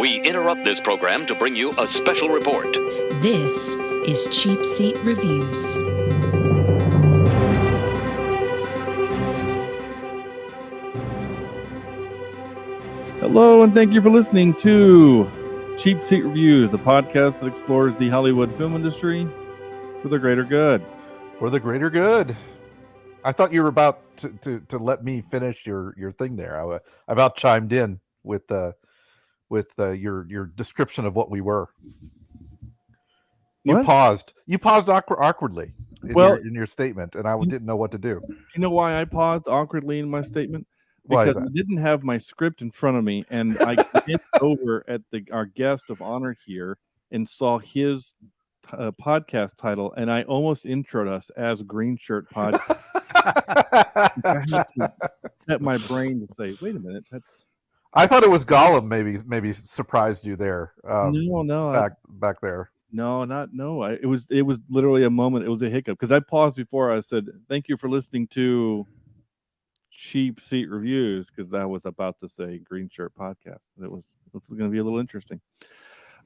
We interrupt this program to bring you a special report. This is Cheapseat Reviews. Hello, and thank you for listening to Cheapseat Reviews, the podcast that explores the Hollywood film industry for the greater good. For the greater good. I thought you were about to let me finish your thing there. I about chimed in with your description of what we were. You What? paused. You paused awkwardly in your statement, and I didn't know what to do. You know why I paused awkwardly in my statement? Why is Because I that? didn't have my script in front of me, and I glanced over at our guest of honor here and saw his podcast title, and I almost introed us as Greenshirt Podcast. I had to set my brain to say, "Wait a minute, that's I thought it was Gollum. Maybe surprised you there. no, Back there. no, it was literally a moment. It was a hiccup because I paused before I said, "Thank you for listening to Cheapseat Reviews," because I was about to say Greenshirt Podcast. It's going to be a little interesting.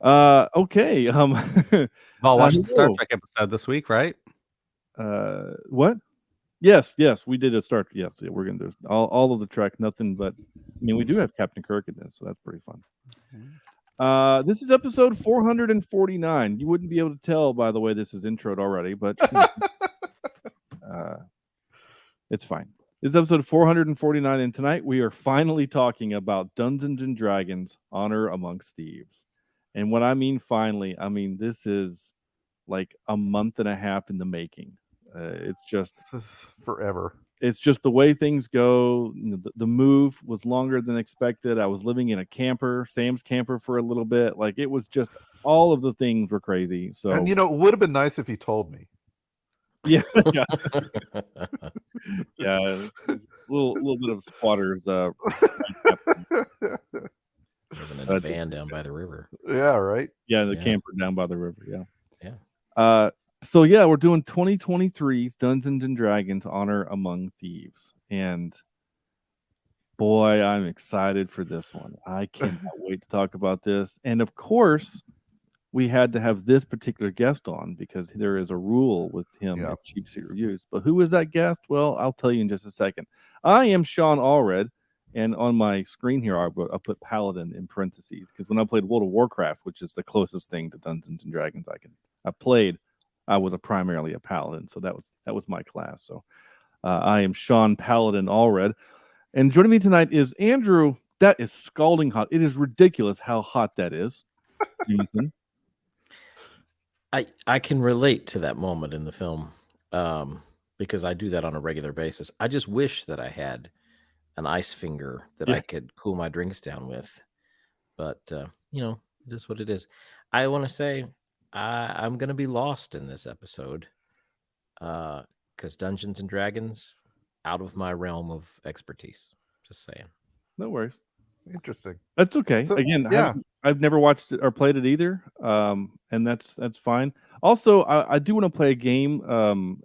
Okay. Well, watched the Star hello. Trek episode this week, right? What? Yes, we did a start. Yes, yeah, we're going to do all of the Trek. Nothing but, I mean, we do have Captain Kirk in this, so that's pretty fun. This is episode 449. You wouldn't be able to tell by the way this is introed already, but it's fine. This is episode 449, and tonight we are finally talking about Dungeons and Dragons: Honor Amongst Thieves. And what I mean finally, I mean this is like a month and a half in the making. It's just Forever. It's just the way things go. You know, the move was longer than expected. I was living in a camper, Sam's camper, for a little bit. Like, it was just, all of the things were crazy. So, And it would have been nice if you told me. yeah. Yeah, it's a little bit of squatters. Living in a van down by the river. Yeah, right. Yeah, the Yeah. camper down by the river. Yeah. Yeah. So yeah, we're doing 2023's Dungeons and Dragons: Honor Among Thieves, and boy, I'm excited for this one. I cannot wait to talk about this. And of course, we had to have this particular guest on because there is a rule with him Yeah. at Cheapseat Reviews. But who is that guest? Well, I'll tell you in just a second. I am Sean Allred, and on my screen here, I'll put Paladin in parentheses because when I played World of Warcraft, which is the closest thing to Dungeons and Dragons I played, I was primarily a Paladin, so that was my class. So I am Sean Paladin Allred, and joining me tonight is Andrew. That is scalding hot. It is ridiculous how hot that is. Ethan. I can relate to that moment in the film because I do that on a regular basis. I just wish that I had an ice finger that I could cool my drinks down with. But, it is what it is. I want to say I'm going to be lost in this episode because Dungeons and Dragons, out of my realm of expertise. Just saying. No worries. Interesting. That's okay. So, Again, yeah. I've never watched it or played it either, and that's fine. Also, I do want to play a game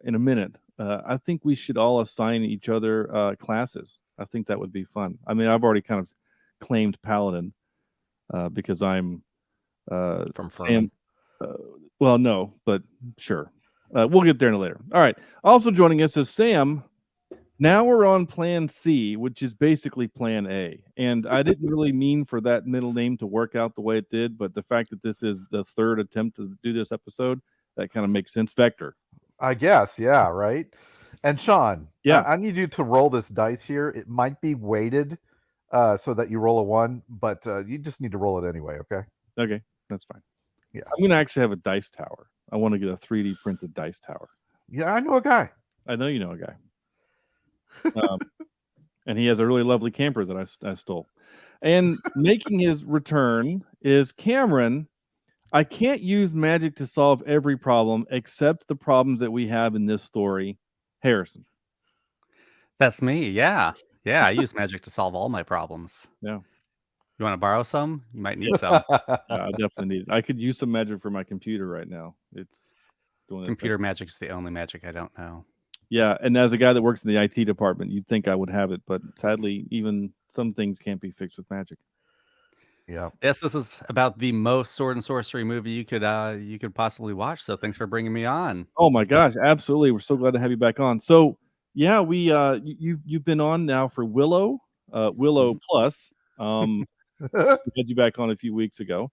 in a minute. I think we should all assign each other classes. I think that would be fun. I mean, I've already kind of claimed Paladin because I'm From Sam. Well, no, but sure. We'll get there later. All right. Also joining us is Sam. Now we're on Plan C, which is basically Plan A. And I didn't really mean for that middle name to work out the way it did, but the fact that this is the third attempt to do this episode, that kind of makes sense. Vector. I guess, yeah, right. And Sean, Yeah. I need you to roll this dice here. It might be weighted so that you roll a 1, but you just need to roll it anyway, okay? Okay, that's fine. Yeah. I'm going to actually have a dice tower. I want to get a 3D printed dice tower. Yeah, I know a guy. I know you know a guy. And he has a really lovely camper that I stole. And making his return is Cameron. I can't use magic to solve every problem except the problems that we have in this story. Harrison. That's me. Yeah. I use magic to solve all my problems. Yeah. You want to borrow some? You might need some. I definitely need it. I could use some magic for my computer right now. It's doing Computer magic is the only magic I don't know. Yeah, and as a guy that works in the IT department, you'd think I would have it, but sadly, even some things can't be fixed with magic. Yeah. Yes, this is about the most sword and sorcery movie you could possibly watch. So thanks for bringing me on. Oh my gosh, absolutely. We're so glad to have you back on. So yeah, you've been on now for Willow Plus. We had you back on a few weeks ago.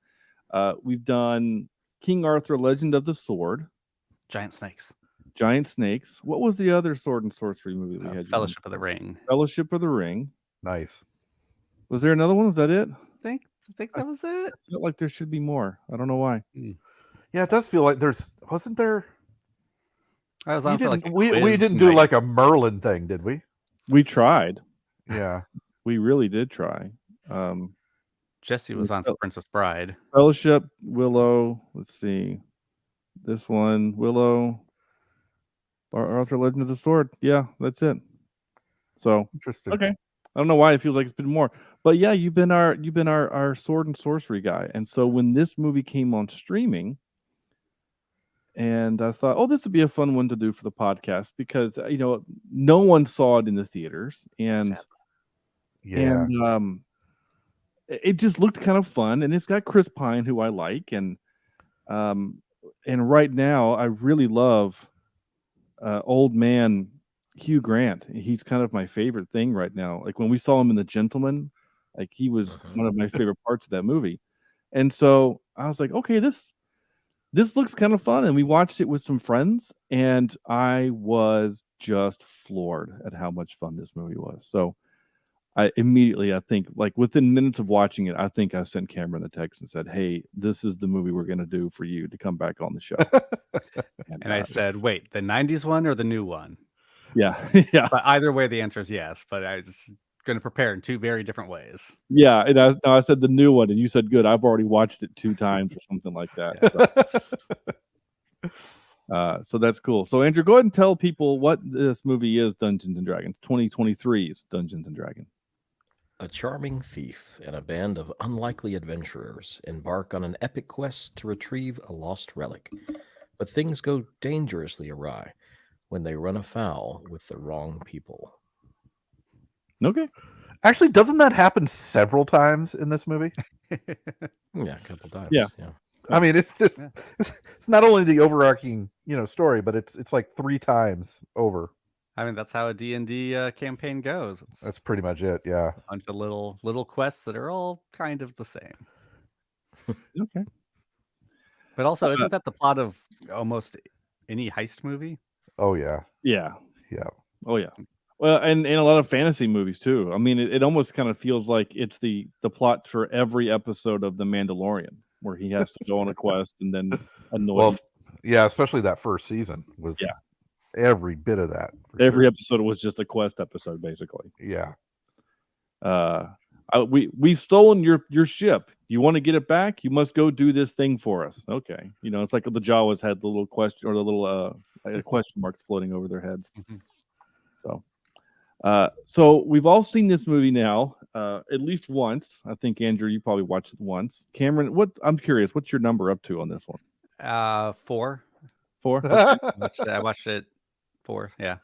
We've done King Arthur: Legend of the Sword, Giant snakes. Giant Snakes. What was the other sword and sorcery movie we had? Fellowship of the Ring. Fellowship of the Ring. Nice. Was there another one? Was that it? I think that was it. I felt like there should be more. I don't know why. Yeah, it does feel like wasn't there. I was on for like We didn't do like a Merlin thing, did we? We tried. Yeah. We really did try. Jesse was on for Princess Bride. Fellowship, Willow. Let's see. This one, Willow, Arthur: Legend of the Sword. Yeah, that's it. So Interesting. okay. I don't know why it feels like it's been more, but yeah, you've been our sword and sorcery guy. And so when this movie came on streaming, and I thought, oh, this would be a fun one to do for the podcast because no one saw it in the theaters, and it just looked kind of fun, and it's got Chris Pine, who I like, and right now I really love old man Hugh Grant. He's kind of my favorite thing right now. Like when we saw him in The Gentleman, like he was one of my favorite parts of that movie. And so I was like, okay, this looks kind of fun. And we watched it with some friends, and I was just floored at how much fun this movie was. So I think like within minutes of watching it, I think I sent Cameron a text and said, hey, this is the movie we're going to do for you to come back on the show. And I said, wait, the 90s one or the new one? Yeah. Yeah. But either way, the answer is yes. But I was going to prepare in two very different ways. Yeah. And I said the new one, and you said, good. I've already watched it 2 times or something like that. So that's cool. So Andrew, go ahead and tell people what this movie is. Dungeons and Dragons 2023's Dungeons and Dragons. A charming thief and a band of unlikely adventurers embark on an epic quest to retrieve a lost relic. But things go dangerously awry when they run afoul with the wrong people. Okay. Actually, doesn't that happen several times in this movie? Yeah, a couple times. Yeah. I mean, it's just it's not only the overarching story, but it's like 3 times over. I mean, that's how a D&D campaign goes. That's pretty much it. Yeah. A bunch of little quests that are all kind of the same. Okay. But also, isn't that the plot of almost any heist movie? Oh yeah. Yeah. Yeah. Oh yeah. Well, and a lot of fantasy movies too. I mean, it almost kind of feels like it's the plot for every episode of The Mandalorian, where he has to go on a quest and then annoy. Well, yeah, especially that first season was every bit of that. Every episode was just a quest episode, basically. Yeah. We've stolen your ship. You want to get it back? You must go do this thing for us. Okay. It's like the Jawas had the little question or the little question marks floating over their heads. So we've all seen this movie now, at least once. I think Andrew, you probably watched it once. Cameron, I'm curious, what's your number up to on this one? 4. 4? I watched it 4. Yeah.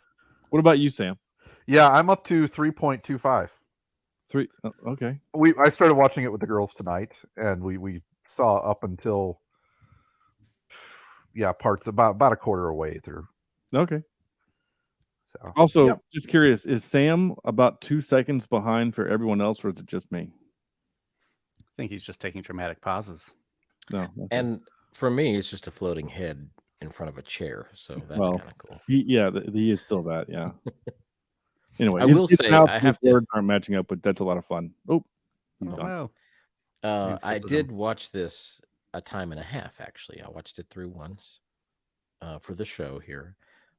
What about you, Sam? Yeah, I'm up to 3.25. 3. Okay. I started watching it with the girls tonight, and we saw up until parts about a quarter away through. Okay. So, also, just curious, is Sam about 2 seconds behind for everyone else, or is it just me? I think he's just taking dramatic pauses. No. Okay. And for me, it's just a floating head in front of a chair, so that's kind of cool. He is still that. Yeah. Anyway, I will say I have to. Words aren't matching up, but that's a lot of fun. Oh no. I did watch this a time and a half. Actually, I watched it through once for the show here,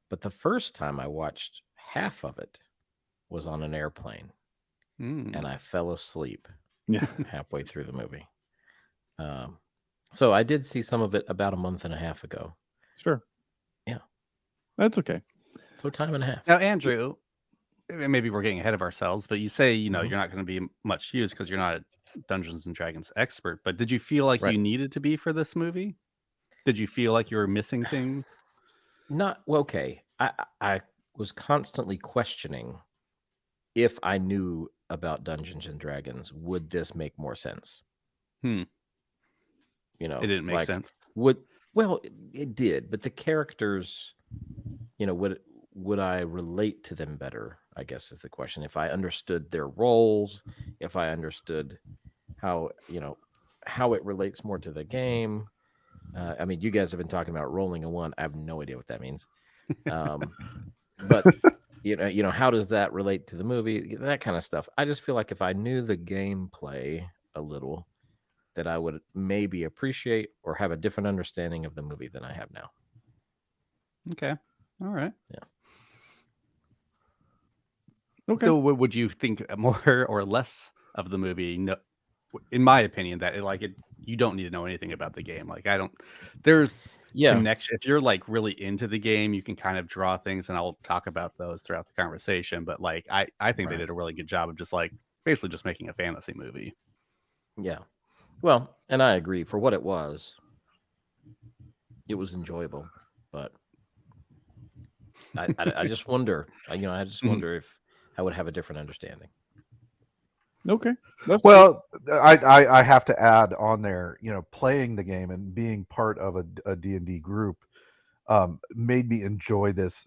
but the first time I watched half of it was on an airplane, and I fell asleep halfway through the movie. So I did see some of it about a month and a half ago. Sure. Yeah, that's okay. So time and a half. Now, Andrew, maybe we're getting ahead of ourselves, but you say, you're not going to be much use because you're not a Dungeons and Dragons expert, but did you feel like you needed to be for this movie? Did you feel like you were missing things? Okay. I was constantly questioning if I knew about Dungeons and Dragons, would this make more sense? You know, It didn't make like, sense. It did, but the characters, you know, would I relate to them better, I guess is the question. If I understood their roles, if I understood how, you know, how it relates more to the game. I mean, you guys have been talking about rolling a 1. I have no idea what that means. But you know, how does that relate to the movie? That kind of stuff. I just feel like if I knew the gameplay a little, that I would maybe appreciate or have a different understanding of the movie than I have now. Okay. All right. Yeah. Okay. So would you think more or less of the movie? No, in my opinion, that you don't need to know anything about the game. Like there's connection. If you're like really into the game, you can kind of draw things, and I'll talk about those throughout the conversation. But like I think they did a really good job of just like basically just making a fantasy movie. Yeah. Well, and I agree. For what it was enjoyable, but I just wonder, I just wonder if I would have a different understanding. Okay. Well, I have to add on there, you know, playing the game and being part of a D&D group made me enjoy this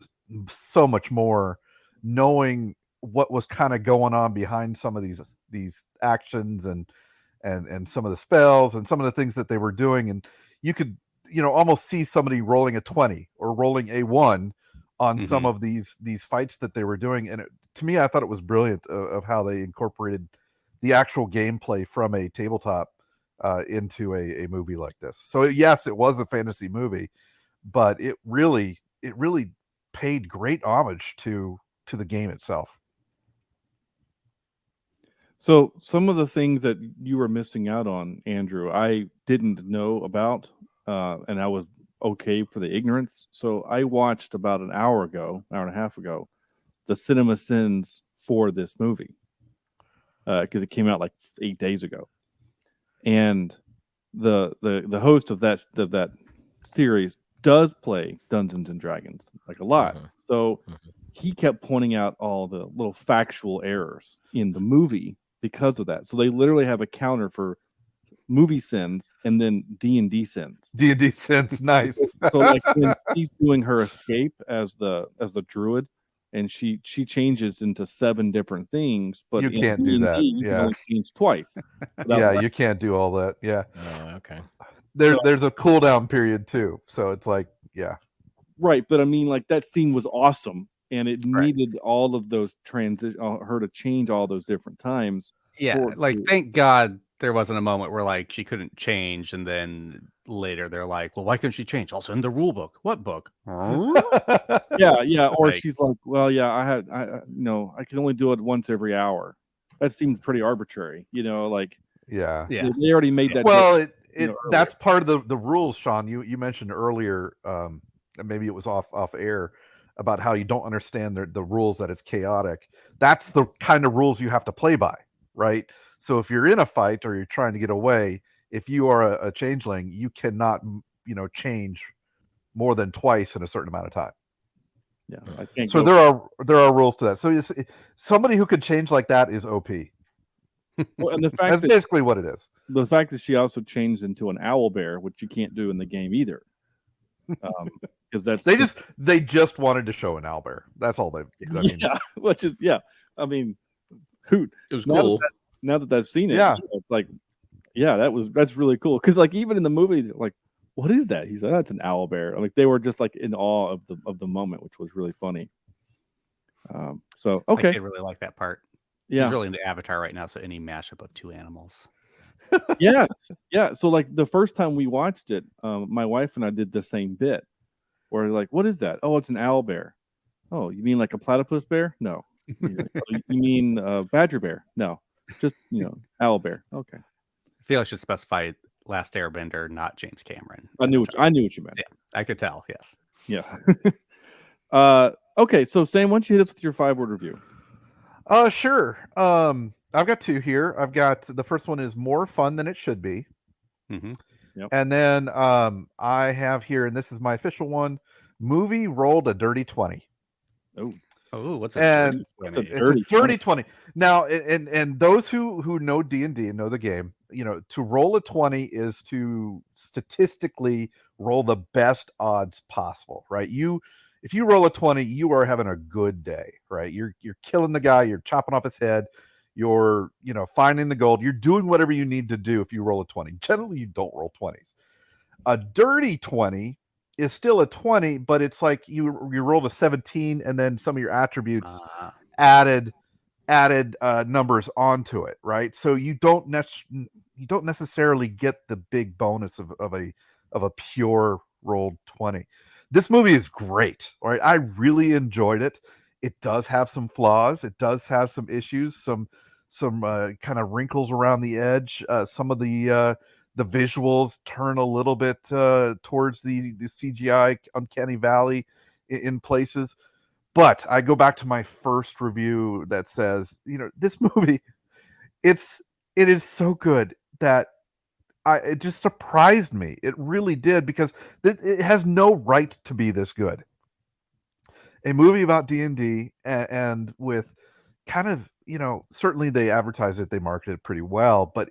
so much more, knowing what was kind of going on behind some of these actions and some of the spells and some of the things that they were doing. And you could, you know, almost see somebody rolling a 20 or rolling a 1 on some of these fights that they were doing. And to me, I thought it was brilliant of how they incorporated the actual gameplay from a tabletop into a movie like this. So yes, it was a fantasy movie, but it really paid great homage to the game itself. So some of the things that you were missing out on, Andrew, I didn't know about, and I was okay for the ignorance. So I watched about an hour and a half ago, the Cinema Sins for this movie, because it came out like 8 days ago, and the host of that series does play Dungeons and Dragons like a lot. So he kept pointing out all the little factual errors in the movie because of that. So they literally have a counter for movie sins and then D&D sins. D&D sins, nice. So like when she's doing her escape as the druid, and she changes into 7 different things, but you can't do that. You can only change twice. Yeah, you can't do all that. Yeah. Okay. There's a cooldown period too. So it's like, yeah. Right, but I mean, like that scene was awesome, and it needed all of those her to change all those different times. Yeah, thank God there wasn't a moment where like she couldn't change, and then later they're like, "Well, why couldn't she change?" Also in the rule book. What book? yeah. Or Like, she's like, "Well, yeah, I can only do it once every hour." That seemed pretty arbitrary, like. Yeah. They already made that. Well, that's part of the rules, Sean. You mentioned earlier, maybe it was off air, about how you don't understand the rules, that it's chaotic. That's the kind of rules you have to play by, right? So if you're in a fight or you're trying to get away, if you are a changeling, you cannot, change more than twice in a certain amount of time. Yeah, I can't. So there are rules to that. So somebody who could change like that is OP. Well, and the fact that's basically what it is. The fact that she also changed into an owl bear, which you can't do in the game either, because they just wanted to show an owl bear. That's all which is I mean, it was cool. Now that I've seen it, it's like, that's really cool. Because like even in the movie, like, what is that? He said, that's an owl bear. Like they were just like in awe of the moment, which was really funny. So okay, I really like that part. Yeah, he's really into Avatar right now. So any mashup of 2 animals. Yes. Yeah. So like the first time we watched it, my wife and I did the same bit. Where like, what is that? Oh, it's an owl bear. Oh, you mean like a platypus bear? No. You mean badger bear? No. Just owl bear. Okay. I feel I should specify Last Airbender, not James Cameron. I knew what you meant. Yeah, I could tell. Yes. Yeah. Okay. So Sam, why don't you hit us with your 5-word review? Sure. I've got 2 here. I've got the first one is more fun than it should be. Yep. And then I have here, and this is my official one, movie rolled a dirty 20. Oh. Oh, what's a And dirty 20? it's a dirty 20. Now, and those who know D&D and know the game, to roll a 20 is to statistically roll the best odds possible, right? If you roll a 20, you are having a good day, right? You're killing the guy, you're chopping off his head, you're finding the gold, you're doing whatever you need to do if you roll a 20. Generally, you don't roll 20s. A dirty 20 is still a 20, but it's like you rolled a 17 and then some of your attributes added numbers onto it, right? So you don't necessarily get the big bonus of a pure rolled 20. This movie is great, all right? I really enjoyed it. It does have some flaws. It does have some issues, some kind of wrinkles around the edge. Some of the visuals turn a little bit towards the CGI uncanny valley in places. But I go back to my first review that says, this movie, it is so good that it just surprised me. It really did, because it has no right to be this good. A movie about D&D and with kind of, certainly they advertised it, they marketed it pretty well, but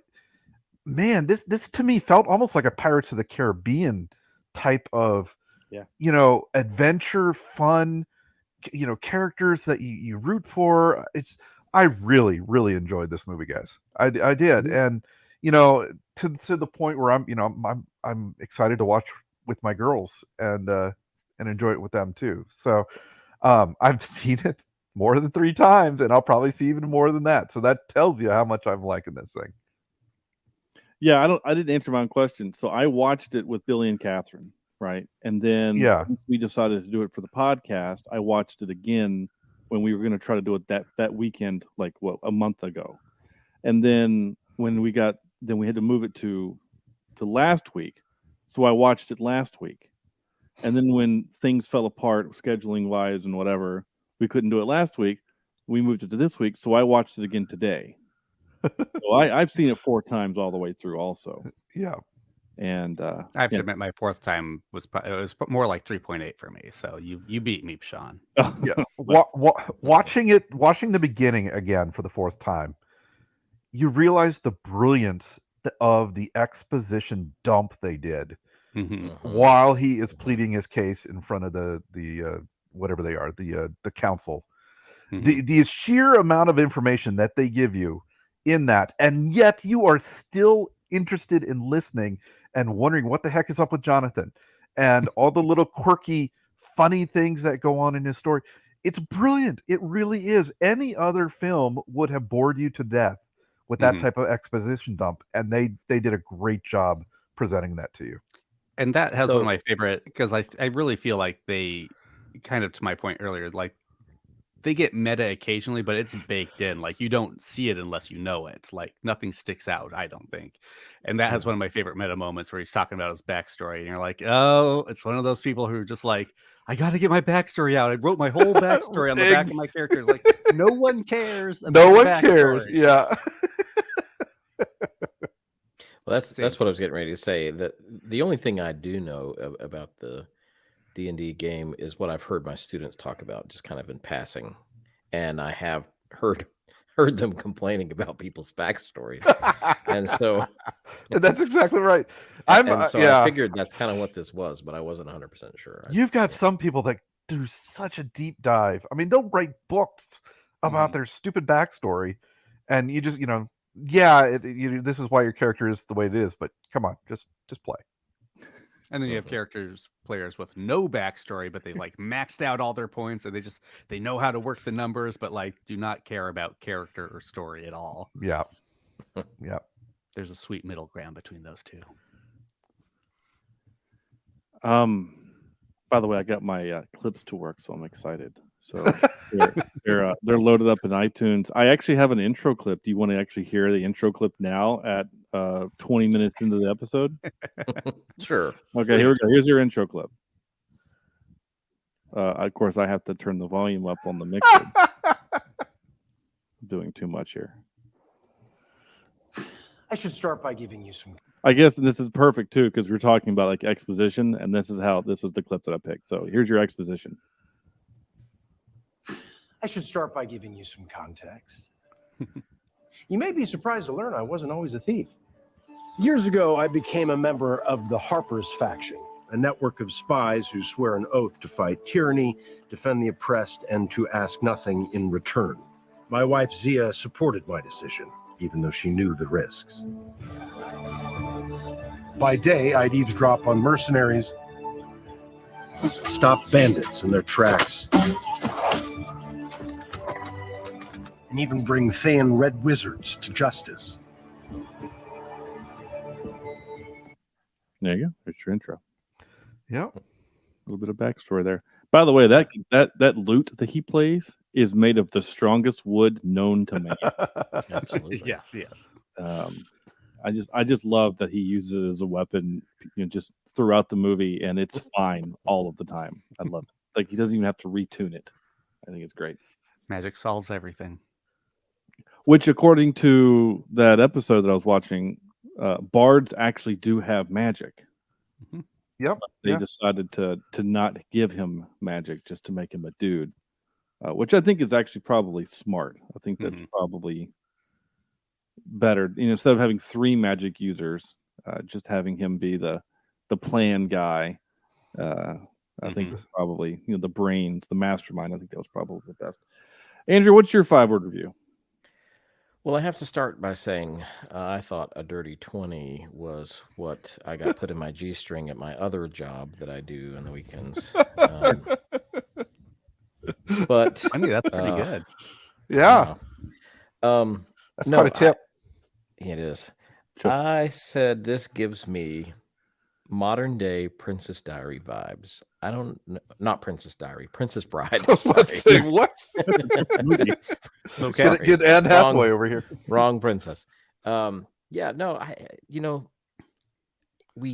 man, this to me felt almost like a Pirates of the Caribbean type of, adventure, fun, characters that you root for. I really, really enjoyed this movie, guys. I did. And, to the point where I'm excited to watch with my girls and enjoy it with them too. So, I've seen it more than 3 times, and I'll probably see even more than that. So that tells you how much I'm liking this thing. Yeah, I didn't answer my own question. So I watched it with Billy and Catherine, right? And then once we decided to do it for the podcast, I watched it again when we were going to try to do it that weekend, like a month ago. And then when we had to move it to last week. So I watched it last week. And then when things fell apart scheduling wise and whatever, we couldn't do it last week. We moved it to this week. So I watched it again today. So I've seen it 4 times all the way through also. Yeah. And I have to admit, my 4th time was more like 3.8 for me. So you beat me, Sean. Yeah. Watching the beginning again for the 4th time, you realize the brilliance of the exposition dump they did while he is pleading his case in front of the whatever they are, the council. The sheer amount of information that they give you in that, and yet you are still interested in listening and wondering what the heck is up with Jonathan and all the little quirky, funny things that go on in his story. It's brilliant. It really is. Any other film would have bored you to death with that type of exposition dump, and they did a great job presenting that to you. And that has one of my favorite, because I really feel like they, kind of to my point earlier, like they get meta occasionally, but it's baked in. Like you don't see it unless you know it. Like nothing sticks out, I don't think. And that has one of my favorite meta moments where he's talking about his backstory, and you're like, oh, it's one of those people who are just like, I got to get my backstory out. I wrote my whole backstory on the back of my characters. Like no one cares. No one cares. Yeah. Well, that's what I was getting ready to say. That the only thing I do know about the D&D game is what I've heard my students talk about, just kind of in passing, and I have heard them complaining about people's backstories, and so that's exactly right. I figured that's kind of what this was, but I wasn't 100% sure. You've got some people that do such a deep dive. I mean, they'll write books about their stupid backstory, and you just this is why your character is the way it is. But come on, just play. And then you have players with no backstory, but they like maxed out all their points, and they know how to work the numbers, but like do not care about character or story at all. Yeah. Yeah. There's a sweet middle ground between those two. By the way, I got my clips to work, so I'm excited. So they're loaded up in iTunes. I actually have an intro clip. Do you want to actually hear the intro clip now at 20 minutes into the episode? Sure. Okay, here we go. Here's your intro clip. Of course, I have to turn the volume up on the mixer. I'm doing too much here. I should start by giving you some. I guess this is perfect too, because we're talking about like exposition, and this was the clip that I picked. So here's your exposition. I should start by giving you some context. You may be surprised to learn I wasn't always a thief. Years ago, I became a member of the Harper's faction, a network of spies who swear an oath to fight tyranny, defend the oppressed, and to ask nothing in return. My wife, Zia, supported my decision, even though she knew the risks. By day, I'd eavesdrop on mercenaries, stop bandits in their tracks, and even bring Thayan red wizards to justice. There you go. There's your intro. Yep. A little bit of backstory there. By the way, that lute that he plays is made of the strongest wood known to man. Absolutely. Yes. I just love that he uses it as a weapon, just throughout the movie, and it's fine all of the time. I love it. Like, he doesn't even have to retune it. I think it's great. Magic solves everything. Which, according to that episode that I was watching, bards actually do have magic. Mm-hmm. Yep. They decided to not give him magic just to make him a dude, which I think is actually probably smart. I think that's probably better. Instead of having 3 magic users, just having him be the plan guy. I think it's probably the brains, the mastermind. I think that was probably the best. Andrew, what's your 5-word review? Well, I have to start by saying I thought a dirty 20 was what I got put in my G-string at my other job that I do on the weekends. But I mean, that's pretty good. Yeah. That's quite a tip. It is. I said this gives me modern day Princess Diary vibes. I don't know, not Princess Diary, Princess Bride. Let's say what? Okay. Get Anne Hathaway over here. Wrong princess. We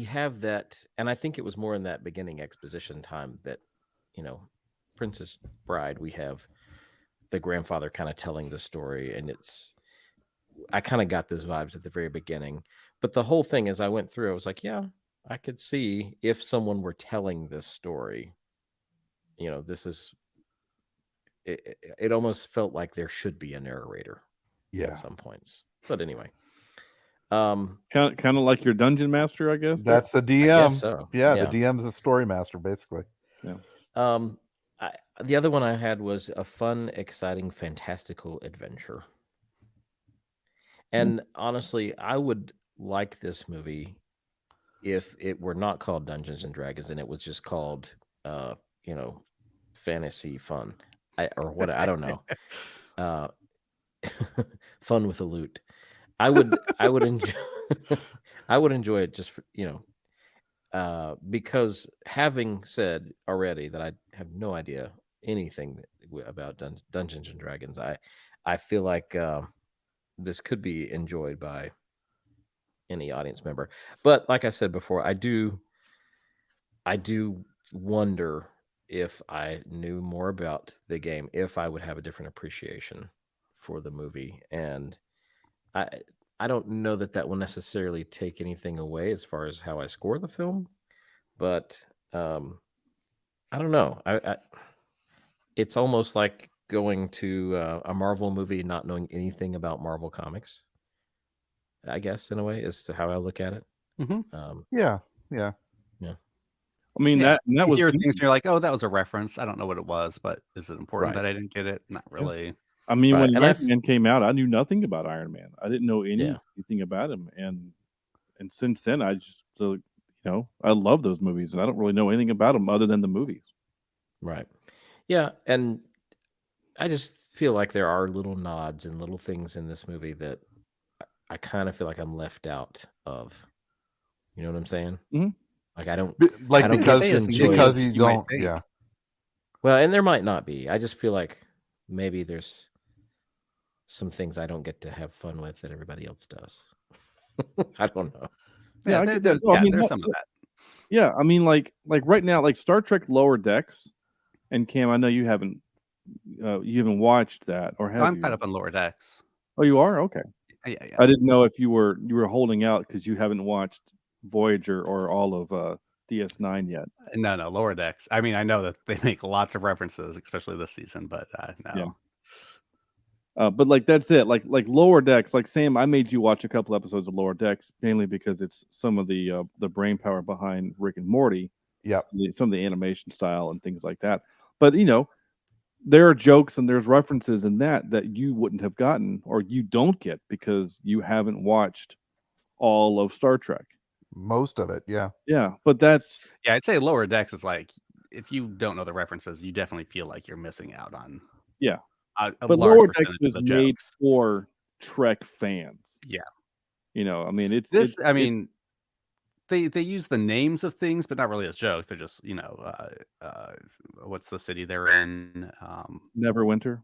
have that, and I think it was more in that beginning exposition time that, Princess Bride, we have the grandfather kind of telling the story, and I kind of got those vibes at the very beginning. But the whole thing, as I went through, I was like, yeah, I could see if someone were telling this story, this is, it almost felt like there should be a narrator at some points. But anyway. Kind of like your dungeon master, I guess. That's the DM. I guess so. Yeah, the DM is the story master, basically. Yeah. The other one I had was a fun, exciting, fantastical adventure. And honestly, I would like this movie if it were not called Dungeons and Dragons and it was just called, fantasy fun, I don't know, fun with a loot. I would enjoy. I would enjoy it just for, because having said already that I have no idea anything about Dungeons and Dragons, I feel like this could be enjoyed by any audience member. But like I said before, I do wonder if I knew more about the game, if I would have a different appreciation for the movie. And I don't know that will necessarily take anything away as far as how I score the film, but I don't know. It's almost like going to a Marvel movie and not knowing anything about Marvel comics, I guess, in a way, is how I look at it. Yeah. I mean, that was things and you're like, oh, that was a reference. I don't know what it was, but is it important that I didn't get it? Not really. I mean, when Iron Man came out, I knew nothing about Iron Man. I didn't know anything about him, and since then, I just I love those movies, and I don't really know anything about them other than the movies. Right. Yeah, and I just feel like there are little nods and little things in this movie that I kind of feel like I'm left out of. You know what I'm saying? Mm-hmm. Like I don't because you don't. Yeah. Well, and there might not be. I just feel like maybe there's some things I don't get to have fun with that everybody else does. I don't know. Yeah, I get that. Well, I mean, there's some of that. Yeah, I mean, like right now, like Star Trek Lower Decks, and Cam, I know you haven't watched that, or have I'm you? caught up on Lower Decks. Oh, you are? Okay. Yeah. I didn't know if you were holding out because you haven't watched Voyager or all of DS9 yet. No, Lower Decks. I mean, I know that they make lots of references, especially this season, but no. Yeah. But like that's it. Like Lower Decks. Like Sam, I made you watch a couple episodes of Lower Decks mainly because it's some of the brain power behind Rick and Morty. Yeah, some of the animation style and things like that. But there are jokes and there's references in that you wouldn't have gotten or you don't get because you haven't watched all of Star Trek. Most of it, yeah. Yeah, but that's... Yeah, I'd say Lower Decks is like, if you don't know the references, you definitely feel like you're missing out on... Yeah. But Lower Decks was made for Trek fans. Yeah. I mean, it's... They use the names of things, but not really as jokes. They're just, what's the city they're in? Neverwinter.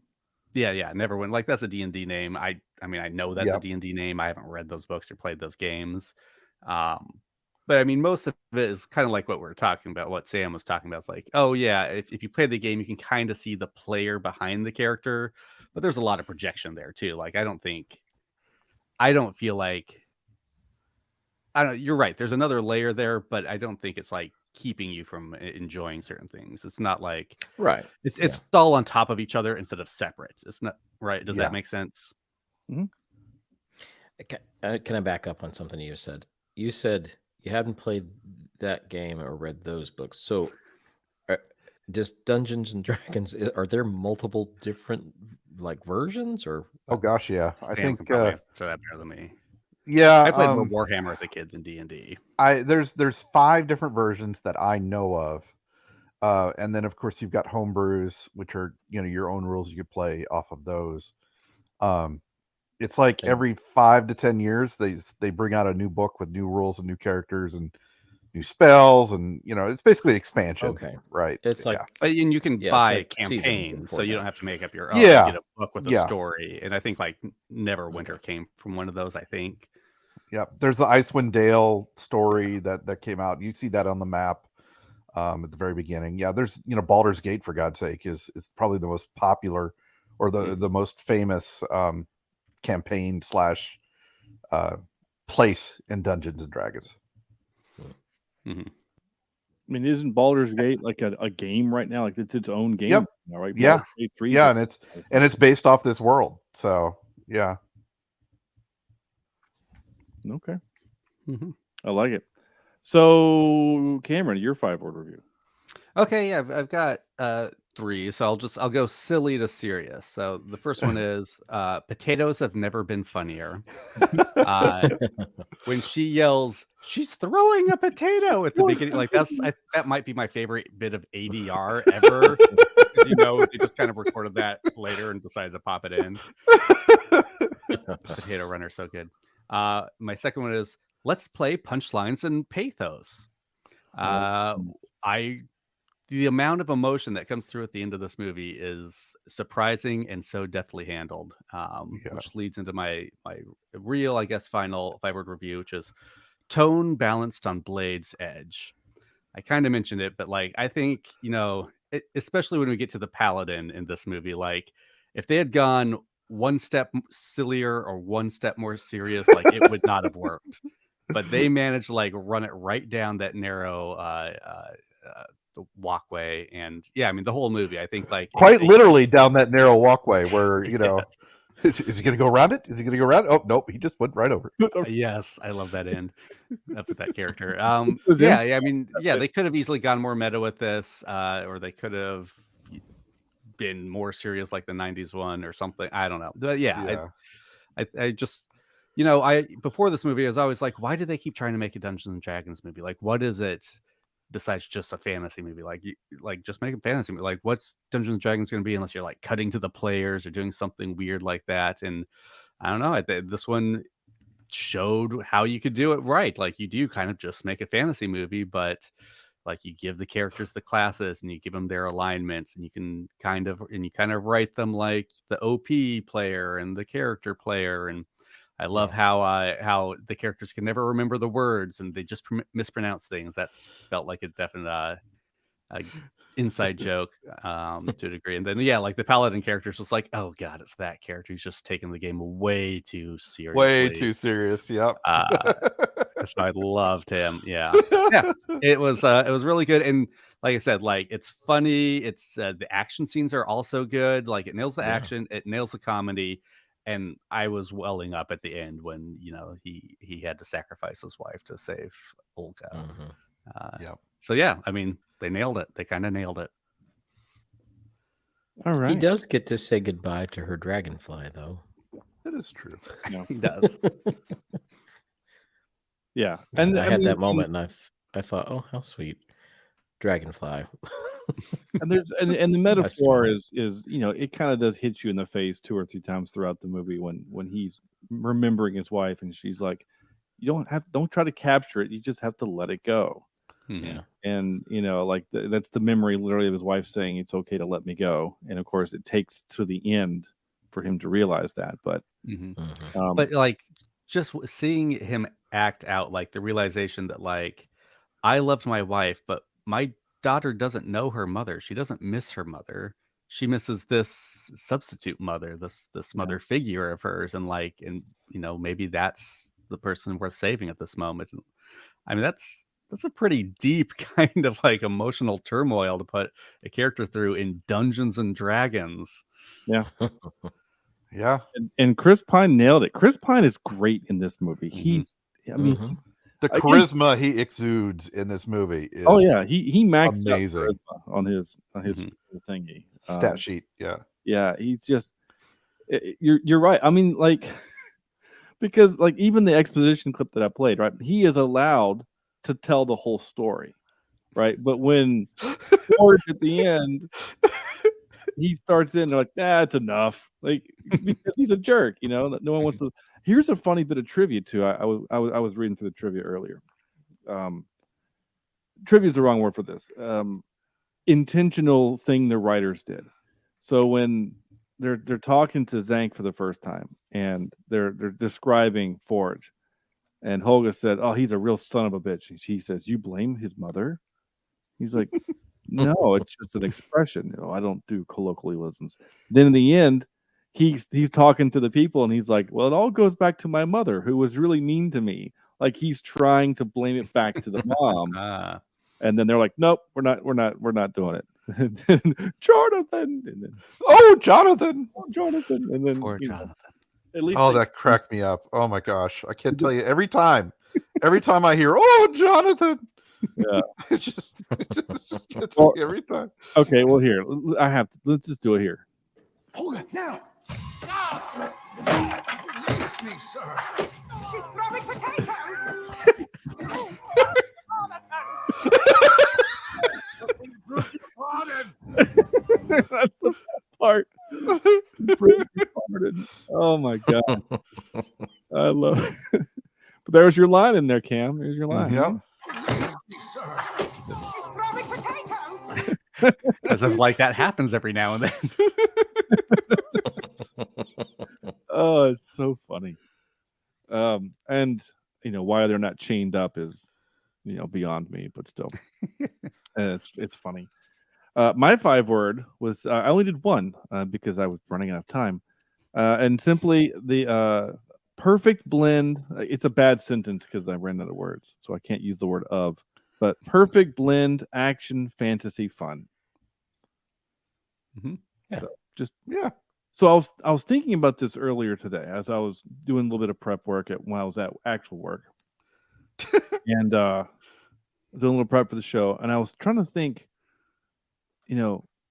Yeah, Neverwinter. Like, that's a D&D name. I mean, I know that's a D&D name. I haven't read those books or played those games. But I mean, most of it is kind of like what we're talking about, what Sam was talking about. It's like, oh yeah, if you play the game, you can kind of see the player behind the character, but there's a lot of projection there too. Like, I don't feel like, you're right. There's another layer there, but I don't think it's like keeping you from enjoying certain things. It's not like, right. It's all on top of each other instead of separate. It's not right. Does that make sense? Mm-hmm. Can I back up on something you said? You said you haven't played that game or read those books. So just Dungeons and Dragons, are there multiple different like versions or? Oh gosh, yeah. Sam I think can probably answer that better than me. Yeah, I played more Warhammer as a kid than D&D. There's 5 different versions that I know of, and then of course you've got homebrews, which are your own rules you could play off of those. It's like every 5 to 10 years they bring out a new book with new rules and new characters and new spells, and it's basically expansion. Okay, right? It's like, and you can buy campaigns, so you don't have to make up your own. Yeah, you get a book with a story, and I think like Neverwinter came from one of those. I think. Yeah, there's the Icewind Dale story that came out. You see that on the map at the very beginning. Yeah, there's Baldur's Gate, for God's sake, is probably the most popular or the most famous campaign / place in Dungeons and Dragons. Mm-hmm. I mean, isn't Baldur's Gate like a game right now? Like it's its own game. Yep. Now, right? Yeah. Yeah, and it's based off this world. So yeah. Okay. Mm-hmm. I like it. So Cameron, your 5-word review. Okay, yeah, I've got 3, so I'll go silly to serious. So the first one is potatoes have never been funnier. When she yells, "She's throwing a potato" at the beginning, like that might be my favorite bit of ADR ever. They just kind of recorded that later and decided to pop it in. Potato Runner, so good. My second one is let's play punchlines and pathos. The amount of emotion that comes through at the end of this movie is surprising and so deftly handled, which leads into my real, I guess, final 5-word review, which is tone balanced on blade's edge. I kind of mentioned it, but like, I think, especially when we get to the paladin in this movie, like if they had gone one step sillier or one step more serious, like it would not have worked. But they managed to like run it right down that narrow the walkway, and I mean the whole movie, I think, like quite literally down that narrow walkway where is he gonna go around it? Is he gonna go around? Oh nope, he just went right over. Yes, I love that end up with that character. I mean, they could have easily gone more meta with this, or they could have been more serious like the 90s one or something. I don't know. But I just before this movie I was always like, why do they keep trying to make a Dungeons and Dragons movie? Like, what is it besides just a fantasy movie? Like just make a fantasy movie. Like, what's Dungeons and Dragons going to be unless you're like cutting to the players or doing something weird like that? And I don't know, this one showed how you could do it right. Like, you do kind of just make a fantasy movie, but like you give the characters the classes and you give them their alignments, and you kind of write them like the OP player and the character player. And I love how the characters can never remember the words and they just mispronounce things. That's felt like a definite inside joke to a degree. And then like the paladin character is just like, oh god, it's that character who's just taking the game way too seriously. Way too serious. Yep. So I loved him. Yeah. It was really good. And like I said, like it's funny. It's the action scenes are also good. Like it nails the action, it nails the comedy. And I was welling up at the end when he had to sacrifice his wife to save Olga. So yeah, I mean they nailed it. They kind of nailed it. All right. He does get to say goodbye to her dragonfly, though. That is true. He does. Yeah, And I had that moment, and I thought, oh, how sweet, dragonfly. And there's and the metaphor is it kind of does hit you in the face 2 or 3 times throughout the movie when he's remembering his wife and she's like, you don't try to capture it, you just have to let it go. Yeah. And like that's the memory literally of his wife saying it's okay to let me go. And of course it takes to the end for him to realize that. But but like just seeing him act out like the realization that like I loved my wife, but my daughter doesn't know her mother. She doesn't miss her mother. She misses this substitute mother, this mother figure of hers, and maybe that's the person worth saving at this moment. I mean, that's a pretty deep kind of like emotional turmoil to put a character through in Dungeons and Dragons. Yeah. Yeah. And Chris Pine nailed it. Chris Pine is great in this movie. He's the charisma he exudes in this movie is he maxed amazing out on his thingy stat sheet. Yeah, he's just you're right. I mean, like because like even the exposition clip that I played, right? He is allowed to tell the whole story, right? But when George at the end he starts in, they're like, it's enough. Like because he's a jerk, no one wants to. Here's a funny bit of trivia too. I was reading through the trivia earlier. Trivia is the wrong word for this. Intentional thing the writers did. So when they're talking to Zank for the first time and they're describing Forge, and Holga said, "Oh, he's a real son of a bitch." And she says, "You blame his mother?" He's like, "No, it's just an expression. I don't do colloquialisms." Then in the end, he's talking to the people and he's like, "Well, it all goes back to my mother, who was really mean to me." Like he's trying to blame it back to the mom. And then they're like, "Nope, we're not doing it." And then Jonathan, and then Jonathan, and then poor Jonathan. At least that cracked me up. Oh my gosh, I can't tell you every time I hear, "Oh, Jonathan." Yeah, it just gets well, me every time. Okay, well here let's just do it here. Hold it now. Release me, sir. She's throwing potatoes. That's the best part. Oh my god, I love it. But there's your line in there, Cam. There's your line. Yeah. Release me, sir. She's throwing potatoes. As if like that happens every now and then. Oh, it's so funny. And why they're not chained up is beyond me, but still it's funny. My 5 word was I only did one because I was running out of time, and simply the perfect blend. It's a bad sentence because I ran out of words, so I can't use the word of, but perfect blend, action, fantasy, fun. So I was thinking about this earlier today as I was doing a little bit of prep work when I was at actual work, and doing a little prep for the show, and I was trying to think,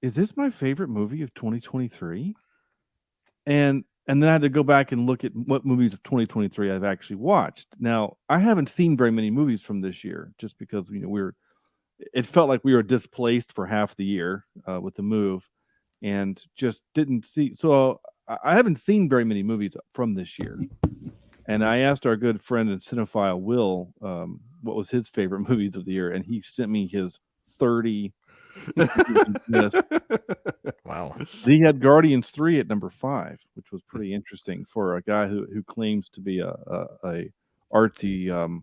is this my favorite movie of 2023? And then I had to go back and look at what movies of 2023 I've actually watched. Now, I haven't seen very many movies from this year, just because it felt like we were displaced for half the year with the move, and just didn't see. So I haven't seen very many movies from this year. And I asked our good friend and cinephile Will what was his favorite movies of the year, and he sent me his 30 list. Wow. He had Guardians 3 at number 5, which was pretty interesting for a guy who claims to be a artsy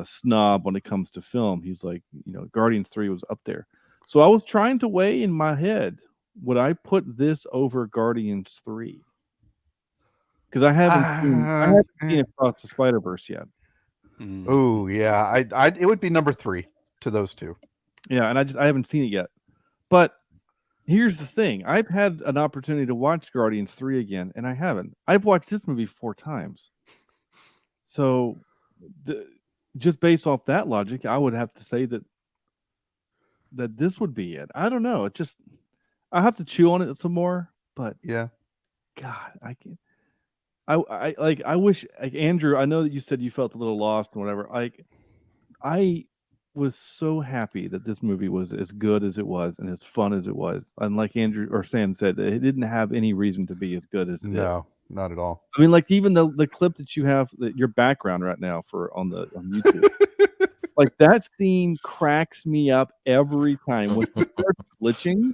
snob when it comes to film. He's like, Guardians 3 was up there. So I was trying to weigh in my head, would I put this over Guardians 3? Because I haven't seen Across the Spider-Verse yet. Oh yeah, it would be number 3 to those two. Yeah, and I haven't seen it yet. But here's the thing: I've had an opportunity to watch Guardians 3 again, and I haven't. I've watched this movie 4 times. So, just based off that logic, I would have to say that this would be it. I don't know. It just I have to chew on it some more. But Yeah, God, I can't. I wish, like, Andrew, I know that you said you felt a little lost and whatever. Like, I was so happy that this movie was as good as it was and as fun as it was. And like Andrew or Sam said, it didn't have any reason to be as good as it did. no, not at all. I mean, like, even the clip that you have, your background right now on YouTube, like, that scene cracks me up every time when he starts glitching.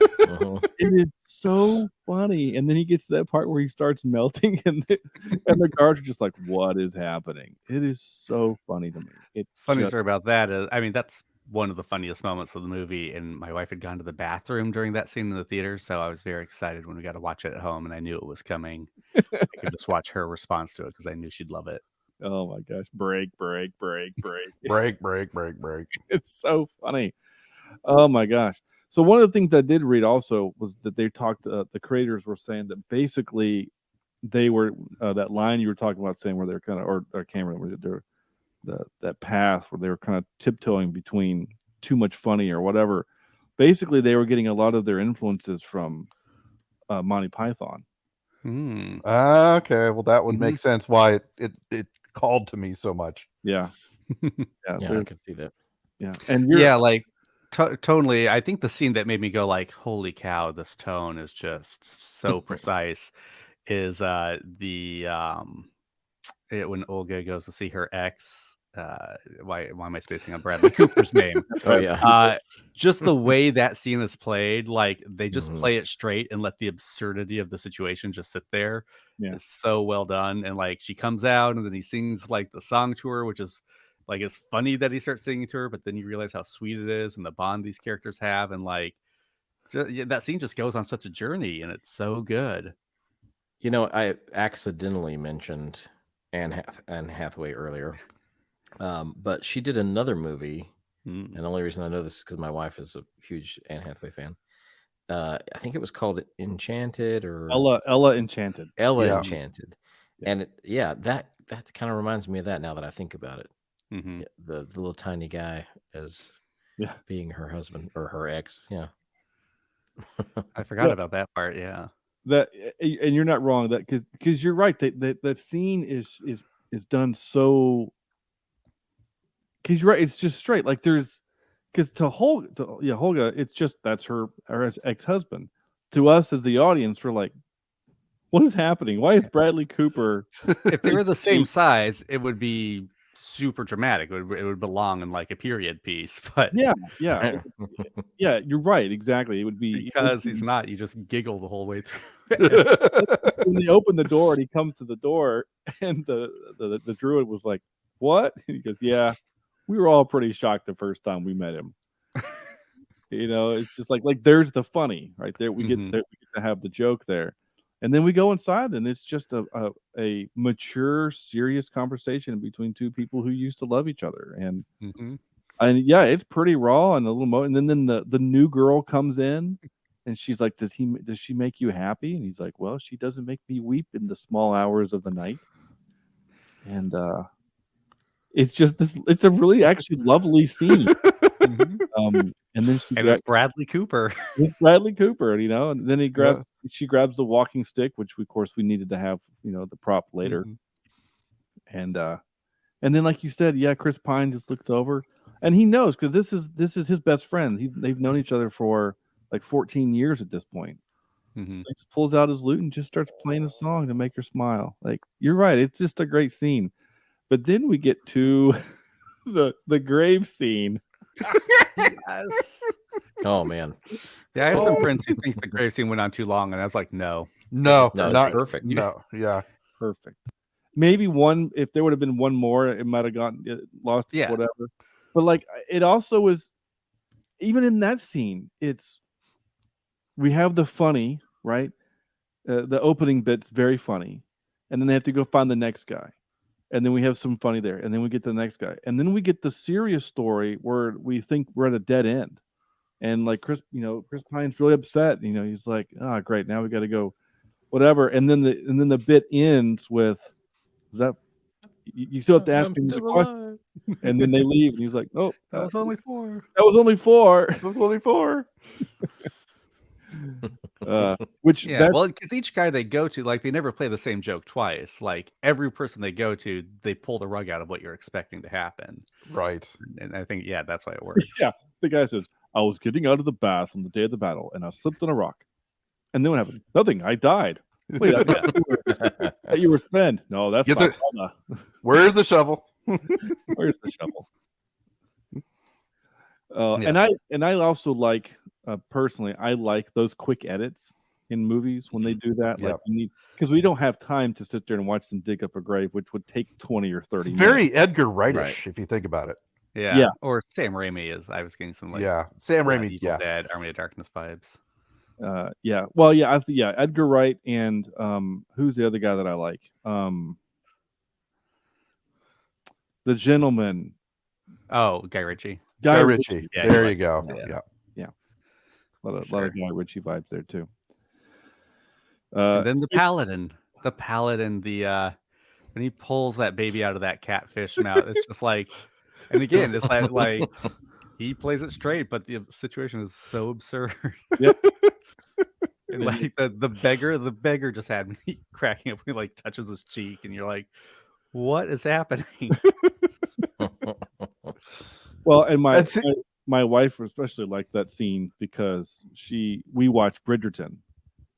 It is so funny, and then he gets to that part where he starts melting, and the guards are just like, "What is happening?" It is so funny to me. Funny story about that is, I mean, that's one of the funniest moments of the movie, and my wife had gone to the bathroom during that scene in the theater, so I was very excited when we got to watch it at home, and I knew it was coming. I could just watch her response to it because I knew she'd love it. Oh my gosh! Break. break. It's so funny. Oh my gosh! So one of the things I did read also was that they talked. The creators were saying that basically they were that line you were talking about, saying where they're kind of, or Cameron, where they're that path where they were kind of tiptoeing between too much funny or whatever. Basically, they were getting a lot of their influences from Monty Python. Okay, well that would make sense why it called to me so much. Yeah, Yeah, I could see that. Yeah, and like tonally, I think the scene that made me go like, "Holy cow, this tone is just so precise," is when Olga goes to see her ex. Why am I spacing on Bradley Cooper's name? Oh yeah. Just the way that scene is played, like they just play it straight and let the absurdity of the situation just sit there. Yeah. It's so well done. And like she comes out and then he sings like the song to her, which is like, it's funny that he starts singing to her, but then you realize how sweet it is and the bond these characters have. And like that scene just goes on such a journey and it's so good. You know, I accidentally mentioned Anne Hathaway earlier. But she did another movie, and the only reason I know this is because my wife is a huge Anne Hathaway fan. I think it was called Enchanted or Ella Enchanted. Enchanted, and that kind of reminds me of that now that I think about it. Mm-hmm. The little tiny guy as being her husband or her ex. Yeah, I forgot about that part. Yeah, that, and you're not wrong, that because you're right, that scene is done so. Because you're right, it's just straight. Like there's, because to Holga, it's just that's her ex-husband. To us as the audience, we're like, what is happening? Why is Bradley Cooper? If they were the same size, it would be super dramatic. It would belong in like a period piece. But yeah, you're right, exactly. It would be because he's not. You just giggle the whole way through. When they open the door and he comes to the door, and the druid was like, "What?" And he goes, "Yeah." We were all pretty shocked the first time we met him. It's just like there's the funny right there. We get to have the joke there, and then we go inside, and it's just a mature, serious conversation between two people who used to love each other, and it's pretty raw and a little and then the new girl comes in, and she's like, "Does she make you happy?" And he's like, "Well, she doesn't make me weep in the small hours of the night," and it's just this. It's a really actually lovely scene. And then it's Bradley Cooper. It's Bradley Cooper, and then she grabs the walking stick, which of course we needed to have, the prop later. And then like you said, Chris Pine just looks over, and he knows because this is his best friend. They've known each other for like 14 years at this point. He just pulls out his lute and just starts playing a song to make her smile. Like, you're right, it's just a great scene. But then we get to the grave scene. Yes. Oh man. Yeah, I have some friends who think the grave scene went on too long, and I was like, no, not perfect. No, yeah, perfect. Maybe one, if there would have been one more, it might have gotten lost. Yeah, whatever. But like, it also was, even in that scene, we have the funny, right? The opening bit's very funny, and then they have to go find the next guy. And then we have some funny there, and then we get the next guy, and then we get the serious story where we think we're at a dead end, and like Chris Pine's really upset. He's like, "Ah, great, now we got to go, whatever." And then the bit ends with, "Is that you still have to ask me the question?" And then they leave, and he's like, "Oh, That was only 4. that was only 4." It was only 4. Which Well, because each guy they go to, like, they never play the same joke twice. Like, every person they go to, they pull the rug out of what you're expecting to happen. Right. And I think, that's why it works. Yeah, the guy says, "I was getting out of the bath on the day of the battle, and I slipped on a rock. And then what happened? Nothing. I died. Wait, I thought you were spent. No, that's Get not. Where's the shovel? Where's the shovel?" And I also like, personally, I like those quick edits in movies when they do that. Like, because we don't have time to sit there and watch them dig up a grave, which would take 20 or 30 It's minutes. very Edgar Wright-ish, if you think about it. Yeah. Or Sam Raimi is. I was getting some Sam Raimi, Evil Dead, Army of Darkness vibes. Edgar Wright and who's the other guy that I like? The Gentleman. Oh, Guy Ritchie. Guy Ritchie. Yeah, there you go. Yeah. A lot of Guy Ritchie vibes there too. And then the Paladin, when he pulls that baby out of that catfish mouth, it's just like, and again, it's like he plays it straight, but the situation is so absurd. Yep. And like the beggar just had me cracking up when he like touches his cheek, and you're like, what is happening? Well, and my wife especially liked that scene because we watched Bridgerton,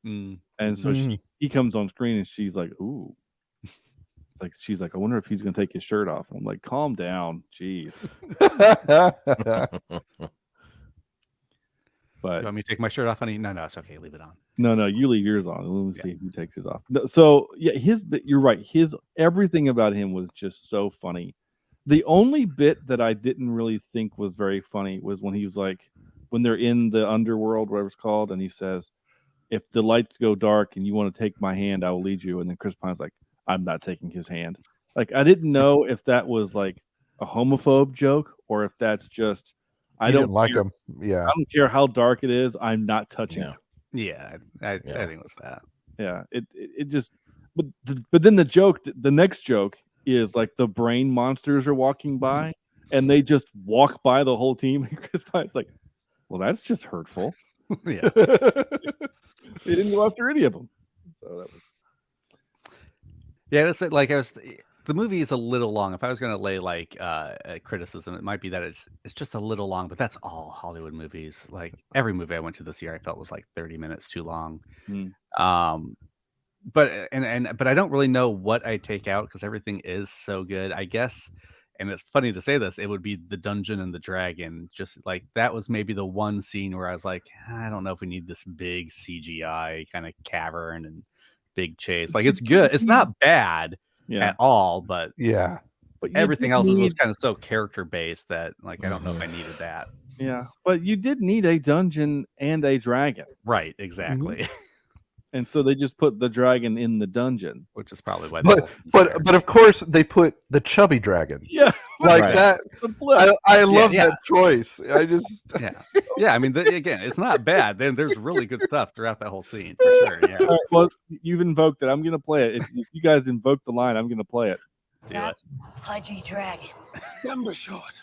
and so he comes on screen and she's like, "Ooh," she's like, "I wonder if he's gonna take his shirt off." And I'm like, "Calm down, jeez." But You want me to take my shirt off, honey? No, it's okay. Leave it on. No, you leave yours on. Let me see if he takes his off. No, so yeah, you're right. Everything about him was just so funny. The only bit that I didn't really think was very funny was when he was like, when they're in the underworld, whatever it's called, and he says, "If the lights go dark and you want to take my hand, I will lead you." And then Chris Pine's like, "I'm not taking his hand." Like, I didn't know if that was like a homophobe joke or if that's just, I don't like him. Yeah. I don't care how dark it is. I'm not touching him. Yeah, I think it was that. Yeah, it just, but then the next joke is like the brain monsters are walking by and they just walk by the whole team. And Chris Pine's like, "Well, that's just hurtful." Yeah, they didn't go after any of them. So that was. Yeah, it's like the movie is a little long. If I was going to lay like a criticism, it might be that it's just a little long. But that's all Hollywood movies. Like every movie I went to this year, I felt was like 30 minutes too long. But I don't really know what I take out because everything is so good. I guess, and it's funny to say this, it would be the dungeon and the dragon. Just like that was maybe the one scene where I was like, I don't know if we need this big CGI kind of cavern and big chase. Like it's good. It's not bad at all, but everything else was kind of so character based that like I don't know if I needed that. Yeah, but you did need a dungeon and a dragon. Right, exactly. And so they just put the dragon in the dungeon, which is probably why. But of course they put the chubby dragon. Yeah, like that. I love that choice. I just I mean, again, it's not bad. There's really good stuff throughout that whole scene for sure. Yeah. All right, well, you've invoked it. I'm gonna play it. If you guys invoke the line, I'm gonna play it. That's pudgy dragon. December short.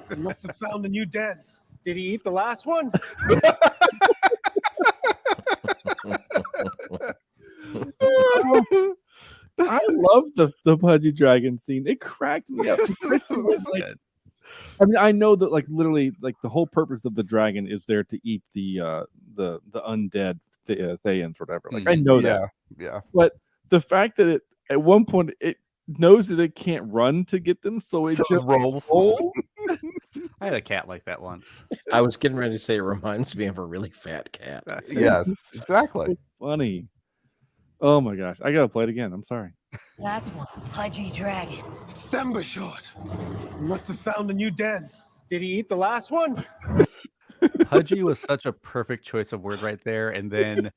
He must have found a new den. Did he eat the last one? I love the pudgy dragon scene. It cracked me up. I mean, I know that like literally, like the whole purpose of the dragon is there to eat the undead Thayans or whatever. Like I know that. Yeah. But the fact that it at one point it knows that it can't run to get them, so it just rolls. I had a cat like that once. I was getting ready to say it reminds me of a really fat cat. Yes, exactly. It's funny. Oh my gosh, I gotta play it again. I'm sorry. That's one pudgy dragon. December short. He must have found a new den. Did he eat the last one? Pudgy was such a perfect choice of word right there, and then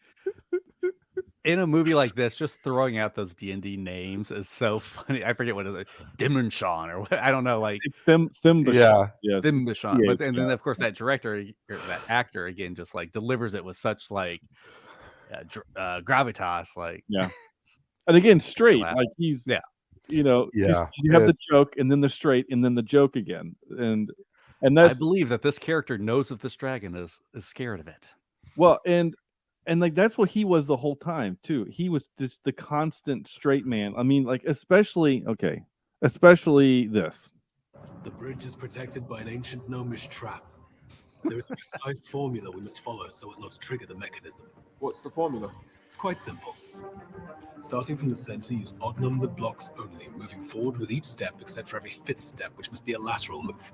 in a movie like this, just throwing out those D&D names is so funny. I forget what it is, Dimenshawn or what, I don't know, like It's them. Yeah. Dimenshawn. But and then yeah. of course that director or that actor again just like delivers it with such like gravitas, like Yeah. And again, straight, laugh. like he's Yeah. you know, Yeah. you have the joke and then the straight and then the joke again, and I that's believe that this character knows if this dragon is scared of it. well, and like that's what he was the whole time too. He was just the constant straight man. I mean, like especially this. The bridge is protected by an ancient gnomish trap. There is a precise formula we must follow so as not to trigger the mechanism. What's the formula? It's quite simple. Starting from the center, use odd-numbered blocks only, moving forward with each step except for every fifth step, which must be a lateral move.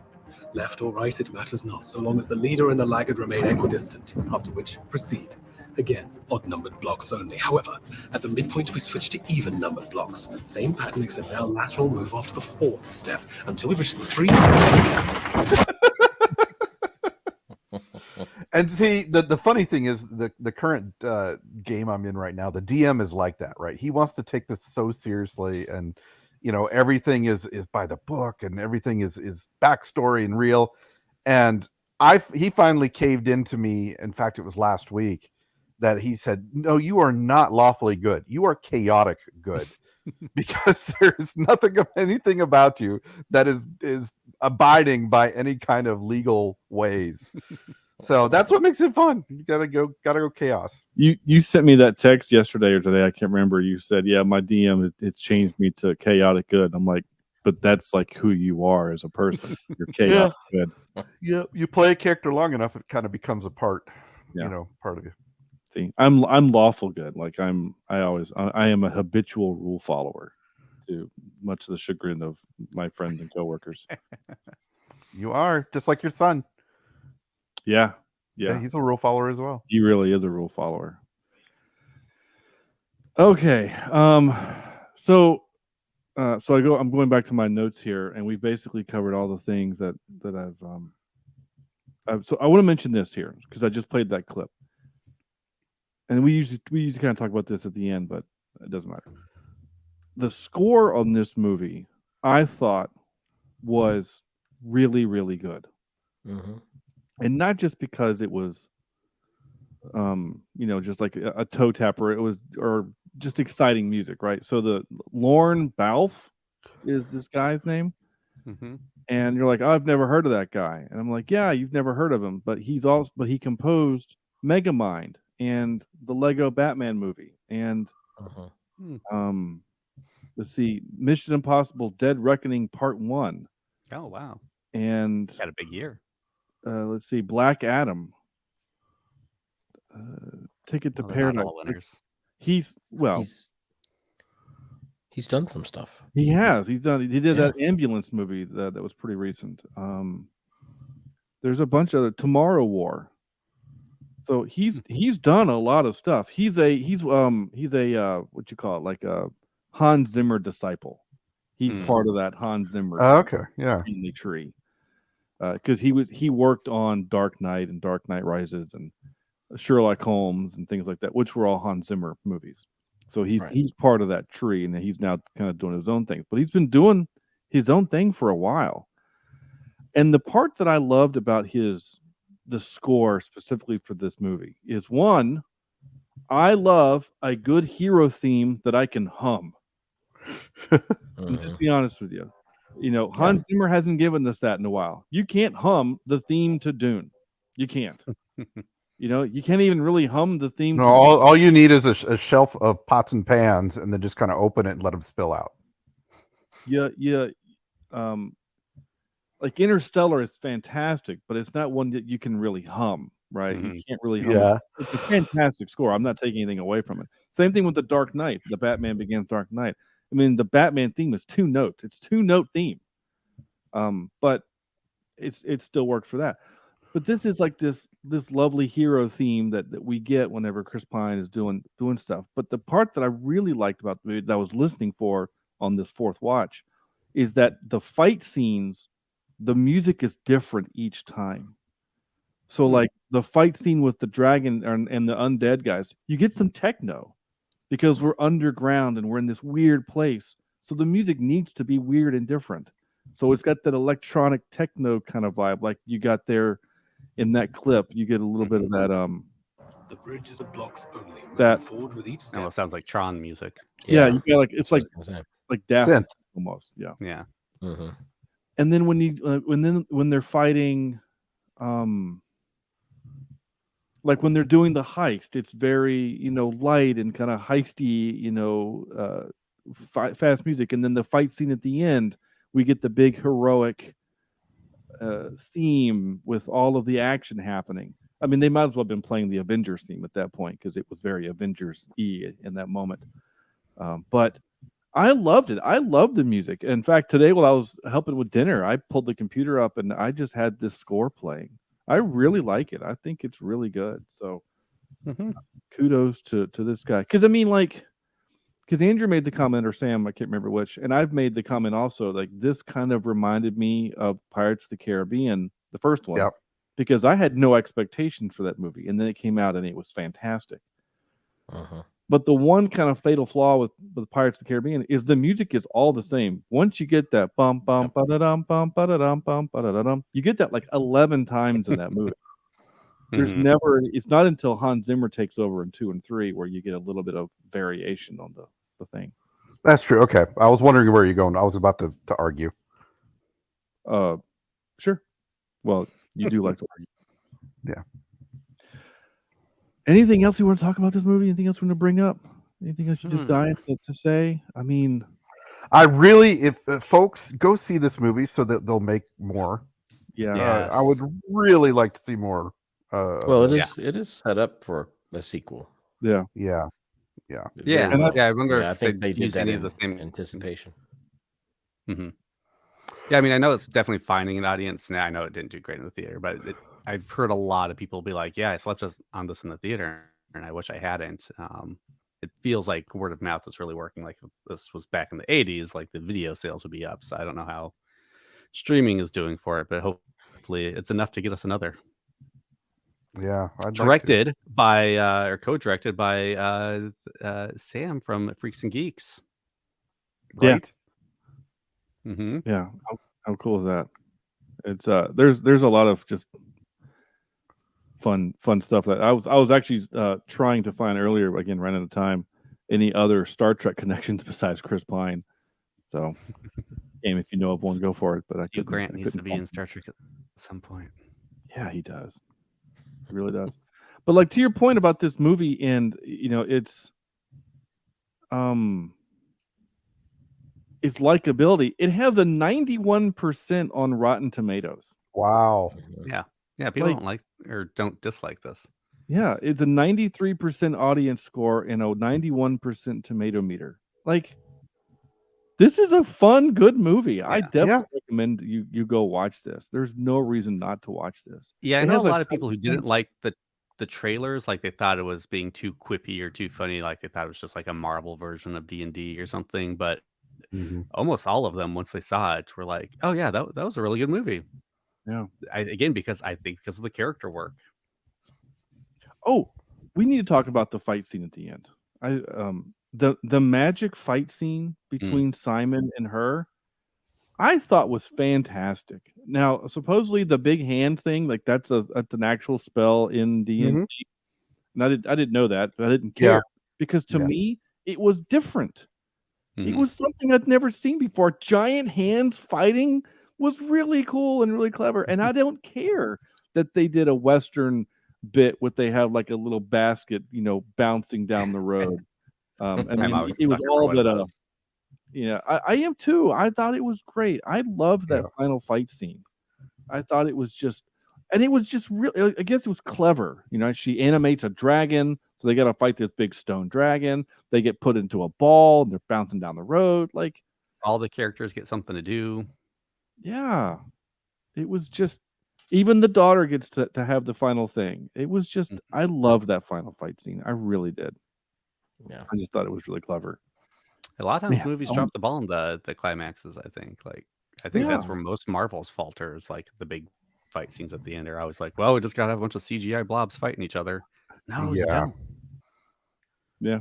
Left or right, it matters not, so long as the leader and the laggard remain equidistant, after which proceed. Again, odd-numbered blocks only. However, at the midpoint, we switch to even-numbered blocks. Same pattern, except now lateral move after the fourth step, until we reach the three. And see, the funny thing is the current game I'm in right now, the DM is like that, right? He wants to take this so seriously, and everything is by the book, and everything is backstory and real. And he finally caved into me. In fact, it was last week that he said, "No, you are not lawfully good. You are chaotic good." Because there is nothing of anything about you that is abiding by any kind of legal ways. So that's what makes it fun. You gotta go chaos. You sent me that text yesterday or today. I can't remember. You said, "Yeah, my DM it's changed me to chaotic good." I'm like, but that's like who you are as a person. You're chaotic good. Yeah, you play a character long enough, it kind of becomes a part. Part of you. See, I'm lawful good. Like I am a habitual rule follower, to much to the chagrin of my friends and coworkers. You are just like your son. Yeah, he's a rule follower as well. He really is a rule follower. Okay, so I'm going back to my notes here, and we basically covered all the things that I've. So I want to mention this here because I just played that clip, and we usually kind of talk about this at the end, but it doesn't matter. The score on this movie, I thought, was really, really good. Mm-hmm. And not just because it was, just like a toe tapper. It was, or just exciting music, right? So the Lorne Balfe is this guy's name, and you're like, oh, I've never heard of that guy, and I'm like, yeah, you've never heard of him, but he composed Megamind and the Lego Batman movie, and let's see, Mission Impossible: Dead Reckoning Part 1. Oh wow! And had a big year. Let's see, Black Adam, Ticket to Paradise. He's done some stuff. He did that ambulance movie that was pretty recent. There's a bunch of Tomorrow War. So he's done a lot of stuff. He's a what you call it, like a Hans Zimmer disciple. He's part of that Hans Zimmer family tree. Because he worked on Dark Knight and Dark Knight Rises and Sherlock Holmes and things like that, which were all Hans Zimmer movies. So he's part of that tree, and he's now kind of doing his own thing. But he's been doing his own thing for a while. And the part that I loved about the score specifically for this movie is, one, I love a good hero theme that I can hum. Just be honest with you. Hans Zimmer hasn't given us that in a while. You can't hum the theme to Dune. You can't. You can't even really hum the theme. No, all you need is a shelf of pots and pans, and then just kind of open it and let them spill out. Yeah. Like Interstellar is fantastic, but it's not one that you can really hum, right? You can't really hum. Yeah. It's a fantastic score. I'm not taking anything away from it. Same thing with the Dark Knight, the Batman Begins Dark Knight. I mean, the Batman theme is 2 notes. It's 2-note theme. But it still worked for that. But this is like this lovely hero theme that we get whenever Chris Pine is doing stuff. But the part that I really liked about the movie that I was listening for on this fourth watch is that the fight scenes, the music is different each time. So like the fight scene with the dragon and the undead guys, you get some techno. because we're underground and we're in this weird place. So the music needs to be weird and different. So it's got that electronic techno kind of vibe, like you got there in that clip. You get a little bit of that. The bridge is a blocks only. Moving That forward with each step. Almost sounds like Tron music. Yeah, you got like it's like That's what I was Daft Synth. almost. Yeah. Yeah. saying. Mhm. And then when they're fighting, like when they're doing the heist, it's very light and kind of heisty, fast music. And then the fight scene at the end, we get the big heroic theme with all of the action happening. I mean, they might as well have been playing the Avengers theme at that point because it was very Avengers-y in that moment. But I loved it. I loved the music. In fact, today while I was helping with dinner, I pulled the computer up and I just had this score playing. I really like it. I think it's really good. So kudos to this guy. Because I mean, because Andrew made the comment, or Sam, I can't remember which, and I've made the comment also, like this kind of reminded me of Pirates of the Caribbean, the first one, because I had no expectation for that movie, and then it came out and it was fantastic. But the one kind of fatal flaw with Pirates of the Caribbean is the music is all the same. Once you get that bum bum ba-da-dum bum ba-da-dum bum ba-da-dum, you get that like 11 times in that movie. There's never, it's not until Hans Zimmer takes over in 2 and 3 where you get a little bit of variation on the thing. That's true. Okay. I was wondering where you're going. I was about to argue. Sure. Well, you do like to argue. Yeah. Anything else you want to talk about this movie? Anything else you want to bring up? Anything else you just dying to say? I mean, I really, if folks go see this movie so that they'll make more. Yeah. I would really like to see more. Well, it is set up for a sequel. Yeah. Yeah. I wonder I if think they they did use that any in of the same anticipation. Yeah, I mean, I know it's definitely finding an audience. Now I know it didn't do great in the theater, but I've heard a lot of people be like, "Yeah, I slept on this in the theater, and I wish I hadn't." It feels like word of mouth is really working. Like if this was back in the '80s, like the video sales would be up. So I don't know how streaming is doing for it, but hopefully it's enough to get us another. Yeah, directed by or co-directed by Sam from Freaks and Geeks. Right? Yeah. How cool is that? It's there's a lot of just fun stuff that I was actually trying to find earlier, but again, ran out of time. Any other Star Trek connections besides Chris Pine? So, game, if you know of one, go for it. But Hugh Grant needs to be in Star Trek at some point. Yeah, he does. He really does. But like to your point about this movie, and its likability, it has a 91% on Rotten Tomatoes. Wow. Yeah, people don't like or don't dislike this. Yeah, it's a 93% audience score and a 91% tomato meter. Like, this is a fun, good movie. I definitely recommend you go watch this. There's no reason not to watch this. Yeah, I know a lot of people who didn't like the trailers, like they thought it was being too quippy or too funny, like they thought it was just like a Marvel version of D&D or something. But almost all of them, once they saw it, were like, "Oh yeah, that was a really good movie." Yeah. Because I think because of the character work. Oh, we need to talk about the fight scene at the end. The magic fight scene between Simon and her, I thought was fantastic. Now, supposedly the big hand thing, like that's an actual spell in D&D. And I didn't know that, but I didn't care because to me it was different. It was something I'd never seen before. Giant hands fighting was really cool and really clever. And I don't care that they did a Western bit where they have like a little basket, bouncing down the road. I mean, it was all that. I am too. I thought it was great. I loved that final fight scene. I thought it was just, and it was just really, I guess it was clever. She animates a dragon, so they got to fight this big stone dragon. They get put into a ball, and they're bouncing down the road. Like all the characters get something to do. Yeah, it was just, even the daughter gets to have the final thing. It was just, I love that final fight scene. I really did. Yeah, I just thought it was really clever. A lot of times movies drop the ball in the climaxes. I think that's where most Marvels falter. Is like the big fight scenes at the end are always like, well, we just gotta have a bunch of CGI blobs fighting each other. No, you don't. Yeah.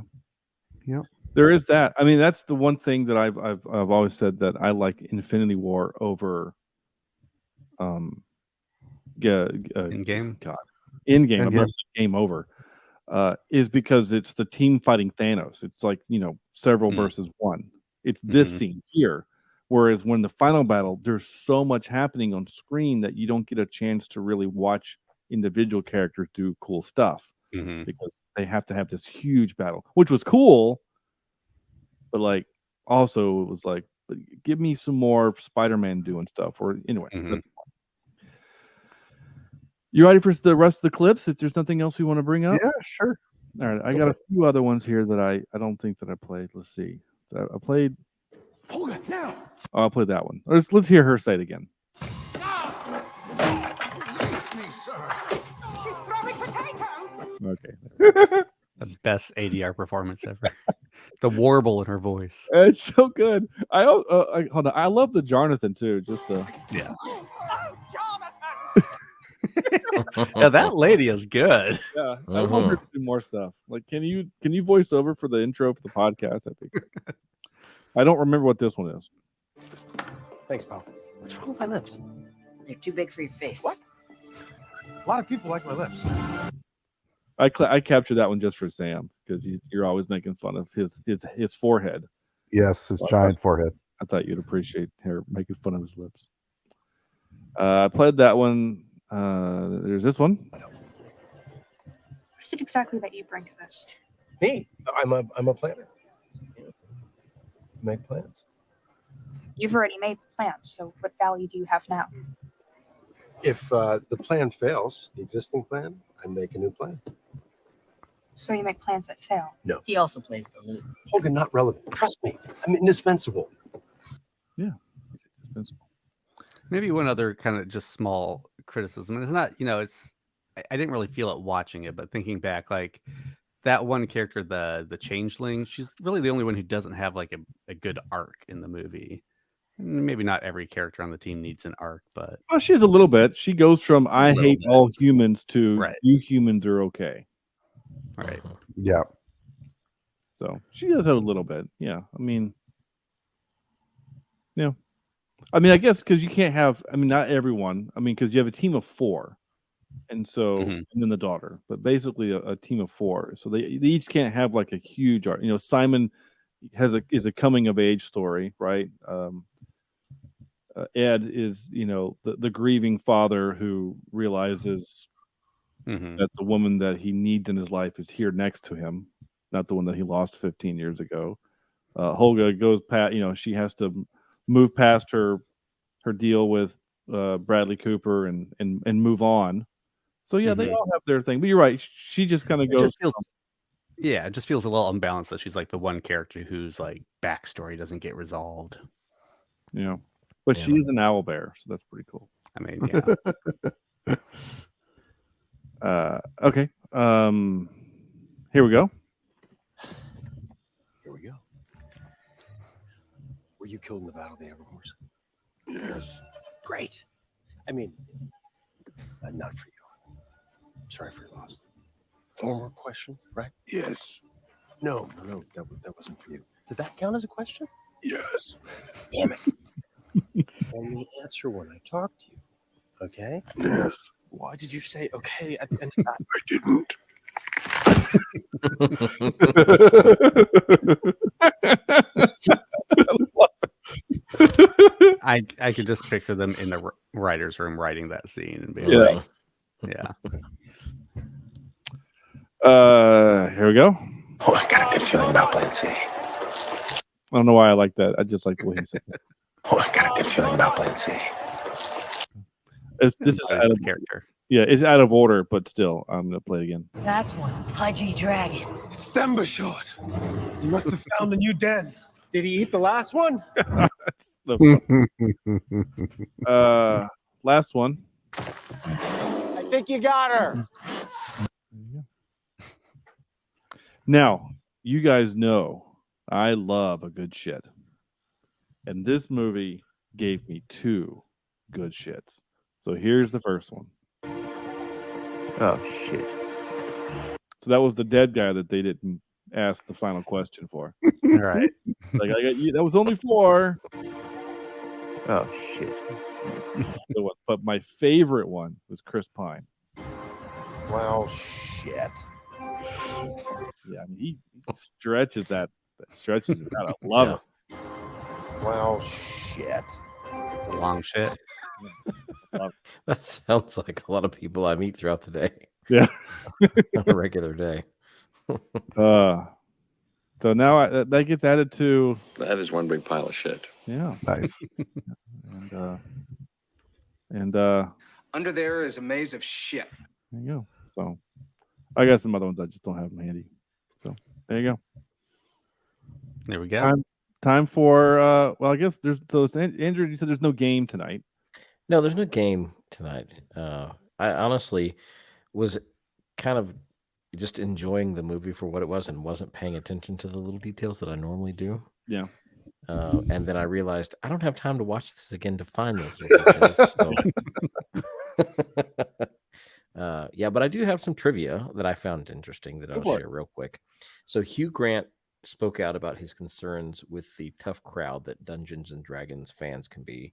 Yep. There is that. I mean, that's the one thing that I've always said that I like Infinity War over In-game? God. In-game. I'm In-game. not saying game over. Is because it's the team fighting Thanos. It's like, several versus one. It's this scene here. Whereas when the final battle, there's so much happening on screen that you don't get a chance to really watch individual characters do cool stuff because they have to have this huge battle, which was cool. But like, also it was like, but give me some more Spider-Man doing stuff. Or anyway, you ready for the rest of the clips? If there's nothing else we want to bring up, Yeah, sure. All right, I got a few other ones here that I don't think that I played. Let's see. I played. Hold it now. Oh, I'll play that one. Let's hear her say it again. Release me, sir. She's throwing potatoes. Okay. The best ADR performance ever. The warble in her voice. It's so good. Hold on. I love the Jonathan too. Just the Oh, Jonathan! Yeah, that lady is good. yeah. I want her to do more stuff. Like, can you voice over for the intro for the podcast? That'd be great. I don't remember what this one is. Thanks, pal. What's wrong with my lips? They're too big for your face. What? A lot of people like my lips. I captured that one just for Sam because you're always making fun of his forehead. Yes, his giant forehead. I thought you'd appreciate her making fun of his lips. I played that one. There's this one. What is it exactly that you bring to this? Me? I'm a planner. Make plans. You've already made the plan, so what value do you have now? If the plan fails, the existing plan, I make a new plan. So you make plans that fail. No. He also plays the lute. Hogan, not relevant. Trust me. I'm indispensable. Yeah. It's indispensable. Maybe one other kind of just small criticism. And it's not, I didn't really feel it watching it, but thinking back, like that one character, the changeling, she's really the only one who doesn't have like a good arc in the movie. Maybe not every character on the team needs an arc, but well, she's a little bit. She goes from I hate all humans to you humans are okay. Right. Yeah. So she does have a little bit. Yeah. I mean, I guess because you can't have, not everyone. Because you have a team of 4. And so, and then the daughter, but basically a team of 4. So they each can't have like a huge arc. Simon is a coming of age story, right? Ed is, the grieving father who realizes that the woman that he needs in his life is here next to him, not the one that he lost 15 years ago. Holga goes past, she has to move past her deal with Bradley Cooper and move on. So yeah, they all have their thing. But you're right. She just kind of goes. It just feels a little unbalanced that she's like the one character whose like backstory doesn't get resolved. Yeah. But she is an owl bear, so that's pretty cool. Yeah. Okay. Here we go. Here we go. Were you killed in the Battle of the Evermores? Yes. Great. Not for you. Sorry for your loss. One more question, right? Yes. No, that wasn't for you. Did that count as a question? Yes. Damn it. Only answer when I talk to you. Okay? Yes. Why did you say okay at the end of that? I didn't. I could just picture them in the writer's room writing that scene and being like, yeah. Here we go. Oh, I got a good feeling about Plan C. I don't know why I like that. I just like the way he said it. Oh, I got a good feeling about Plan C. This is out of character. Yeah, it's out of order, but still, I'm gonna play it again. That's one pudgy dragon. Stembershot. You must have found a new den. Did he eat the last one? That's last one. I think you got her. Now, you guys know I love a good shit. And this movie gave me 2 good shits. So here's the first one. Oh, shit. So that was the dead guy that they didn't ask the final question for. All right. Like I got you. That was only 4. Oh shit! But my favorite one was Chris Pine. Well, shit. Yeah, I mean, he stretches that stretches it out. I love it. Well, shit. It's a long shit. That sounds like a lot of people I meet throughout the day. Yeah, on a regular day. So now that gets added to. That is one big pile of shit. Yeah, Nice. and Under there is a maze of shit. there you go. So I got some other ones. I just don't have them handy. So there you go. There we go. Time for well, I guess there's Andrew. You said there's no game tonight. No, there's no game tonight. I honestly was kind of just enjoying the movie for what it was and wasn't paying attention to the little details that I normally do. Yeah. And then I realized I don't have time to watch this again to find those little details. So. Yeah, but I do have some trivia that I found interesting that I'll share real quick. So Hugh Grant spoke out about his concerns with the tough crowd that Dungeons and Dragons fans can be,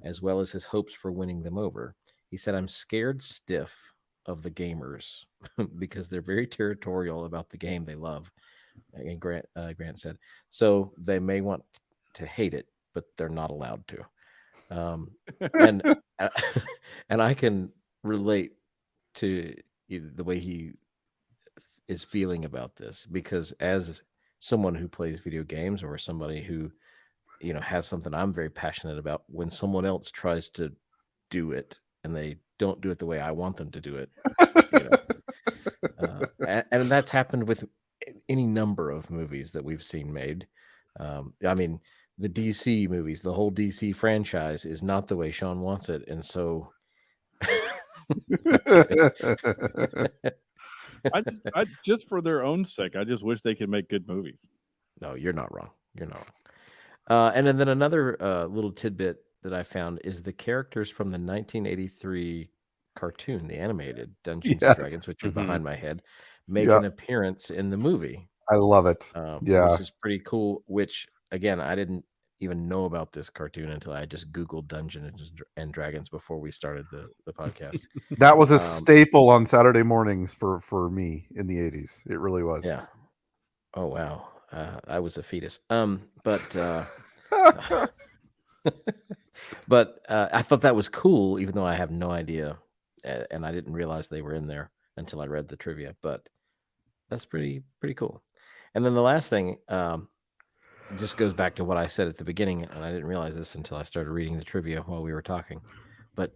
as well as his hopes for winning them over. He said, "I'm scared stiff of the gamers because they're very territorial about the game they love." And Grant said, "So they may want to hate it, but they're not allowed to." And I can relate to the way he is feeling about this, because as someone who plays video games or somebody who has something I'm very passionate about, when someone else tries to do it and they don't do it the way I want them to do it, and that's happened with any number of movies that we've seen made. I mean, the DC movies, the whole DC franchise is not the way Sean wants it, and so I just for their own sake, I just wish they could make good movies. No, you're not wrong. You're not wrong. And then another little tidbit that I found is the characters from the 1983 cartoon, the animated Dungeons and Dragons, which are behind my head, make an appearance in the movie. I love it. Which is pretty cool. Which, again, I didn't even know about this cartoon until I just Googled Dungeons and Dragons before we started the podcast. That was a staple on Saturday mornings for me in the 80s. It really was. Yeah. Oh, wow. I was a fetus. But I thought that was cool, even though I have no idea, and I didn't realize they were in there until I read the trivia. But that's pretty cool. And then the last thing just goes back to what I said at the beginning, and I didn't realize this until I started reading the trivia while we were talking. But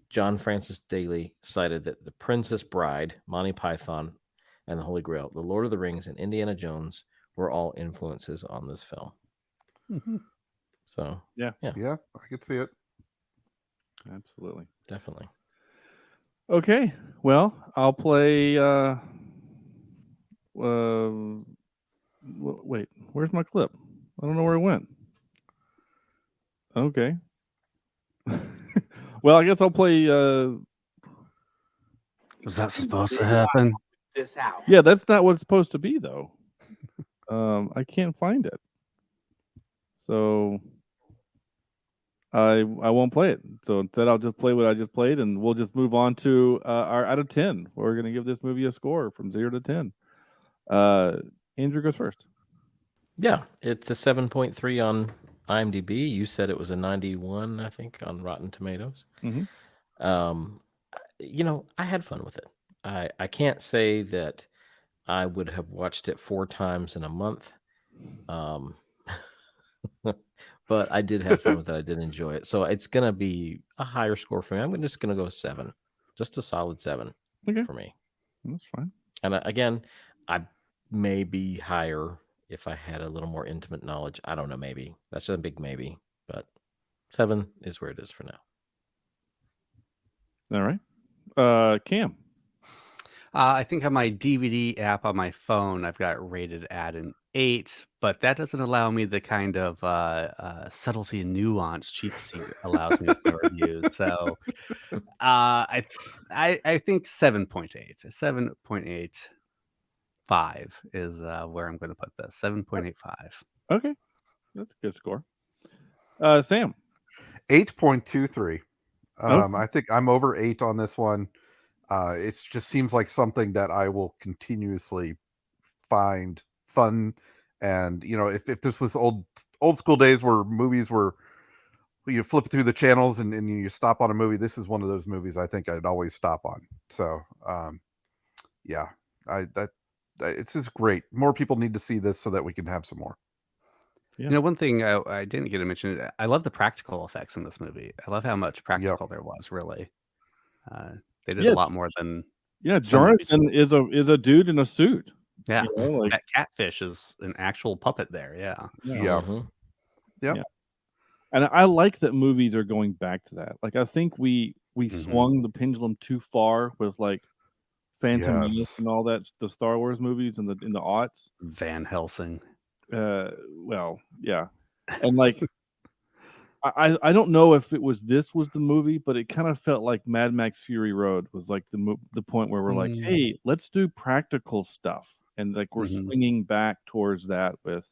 John Francis Daley cited that The Princess Bride, Monty Python, and The Holy Grail, The Lord of the Rings, and Indiana Jones were all influences on this film. Mm-hmm. So yeah, I could see it. Absolutely, definitely. Okay, well, I'll play. Wait, where's my clip? I don't know where it went. Okay. Well, I guess I'll play. Was that supposed to happen? Yeah, that's not what it's supposed to be, though. I can't find it, so I won't play it. So instead, I'll just play what I just played, and we'll just move on to our out of 10. We're going to give this movie a score from 0 to 10. Andrew goes first. Yeah, it's a 7.3 on IMDb. You said it was a 91, I think, on Rotten Tomatoes. Mm-hmm. I had fun with it. I can't say that I would have watched it 4 times in a month. But I did have fun with it. I did enjoy it. So it's going to be a higher score for me. I'm just going to go 7. Just a solid 7 for me. That's fine. And again, I may be higher if I had a little more intimate knowledge. I don't know, maybe. That's a big maybe. But 7 is where it is for now. All right. Cam. I think on my DVD app on my phone, I've got rated at an 8, but that doesn't allow me the kind of subtlety and nuance Cheapseat allows me with the reviews. So I think 7.8. 7.8 7.85 is where I'm going to put this. 7.85. Okay, that's a good score. Sam, 8.23. Okay. I think I'm over 8 on this one. It just seems like something that I will continuously find fun. And if this was old school days where movies were, you flip through the channels and you stop on a movie, this is one of those movies I think I'd always stop on. So yeah, it's just great. More people need to see this so that we can have some more. Yeah. One thing I didn't get to mention, I love the practical effects in this movie. I love how much practical there was, really. They did a lot more than Jonathan is a dude in a suit. Yeah, like that catfish is an actual puppet there. Yeah. Yeah. And I like that movies are going back to that. Like I think we swung the pendulum too far with like Phantom Menace and all that, the Star Wars movies in the aughts. Van Helsing. Well, yeah, and like I don't know if this was the movie, but it kind of felt like Mad Max Fury Road was like the point where we're like, hey, let's do practical stuff, and like we're swinging back towards that with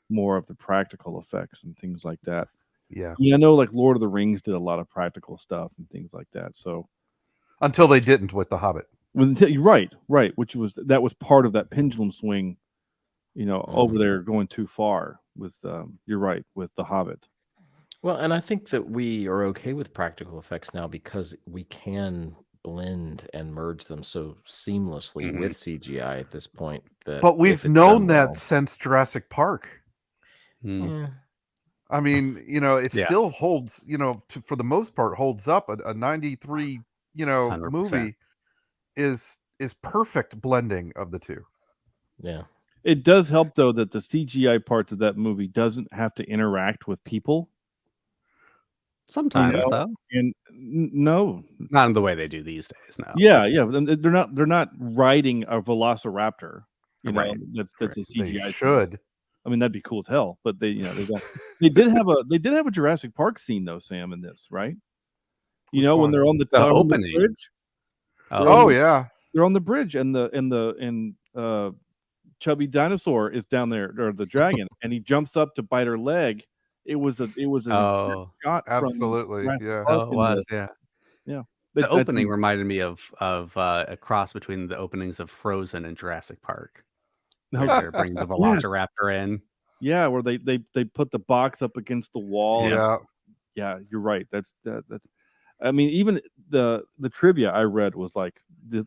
more of the practical effects and things like that. Yeah, I know like Lord of the Rings did a lot of practical stuff and things like that. So until they didn't with The Hobbit. Right, which was part of that pendulum swing, over there going too far with you're right with The Hobbit. Well, and I think that we are okay with practical effects now because we can blend and merge them so seamlessly with CGI at this point. But we've known that since Jurassic Park. Yeah. I mean, it still holds, for the most part, holds up. A 93, 100%. movie is perfect blending of the two. Yeah. It does help though that the CGI parts of that movie doesn't have to interact with people. Sometimes though. And no, not in the way they do these days. No. Yeah. They're not riding a velociraptor. Right. That's a CGI. They should. I mean, that'd be cool as hell. But they don't. They did have a Jurassic Park scene though, Sam, in this, right? When they're on the opening bridge. Yeah, they're on the bridge, and Chubby Dinosaur is down there, or the dragon, and he jumps up to bite her leg. It was a shot. Absolutely, yeah. Oh, it was, yeah. The That's opening reminded me of a cross between the openings of Frozen and Jurassic Park. Where they're bringing the Velociraptor in. Yeah, where they put the box up against the wall. Yeah, you're right. That's. I mean, even the trivia I read was like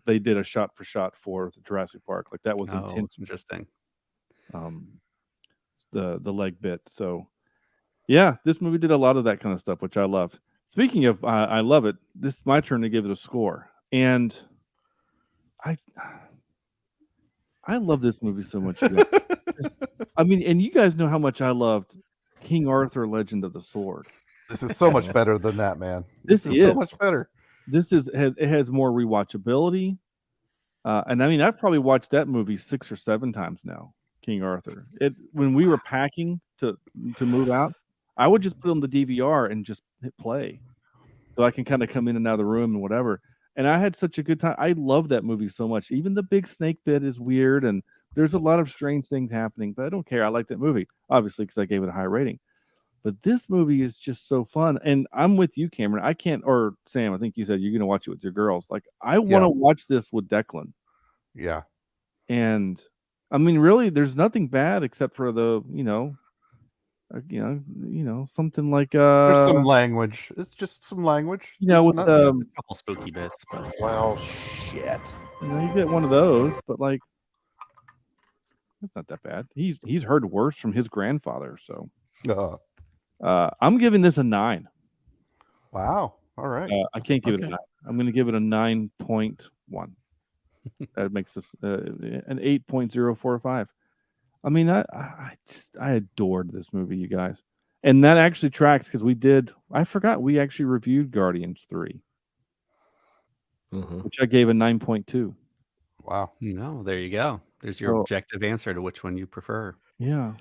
they did a shot for shot for the Jurassic Park. Like that was intense. Interesting. The leg bit. So, yeah, this movie did a lot of that kind of stuff, which I loved. Speaking of, I love it. This is my turn to give it a score, and I love this movie so much. I mean, and you guys know how much I loved King Arthur: Legend of the Sword. This is so much better than that, man. This is so much better. It has more rewatchability, and I mean, I've probably watched that movie 6 or 7 times now. King Arthur. When we were packing to move out, I would just put on the DVR and just hit play, so I can kind of come in and out of the room and whatever. And I had such a good time. I love that movie so much. Even the big snake bit is weird, and there's a lot of strange things happening, but I don't care. I like that movie, obviously, because I gave it a high rating. But this movie is just so fun. And I'm with you, Cameron. I can't, or Sam, I think you said you're going to watch it with your girls. Like, I want to watch this with Declan. Yeah. And, I mean, really, there's nothing bad except for the, something like there's some language. It's just some language. With a couple spooky bits, but well, shit. You get one of those, but like, it's not that bad. He's heard worse from his grandfather, so I'm giving this a 9. Wow. All right. I can't give it a 9. I'm going to give it a 9.1. That makes this an 8.045. I mean, I adored this movie, you guys. And that actually tracks because I forgot we actually reviewed Guardians 3, which I gave a 9.2. Wow. No, there you go. There's your objective answer to which one you prefer. Yeah.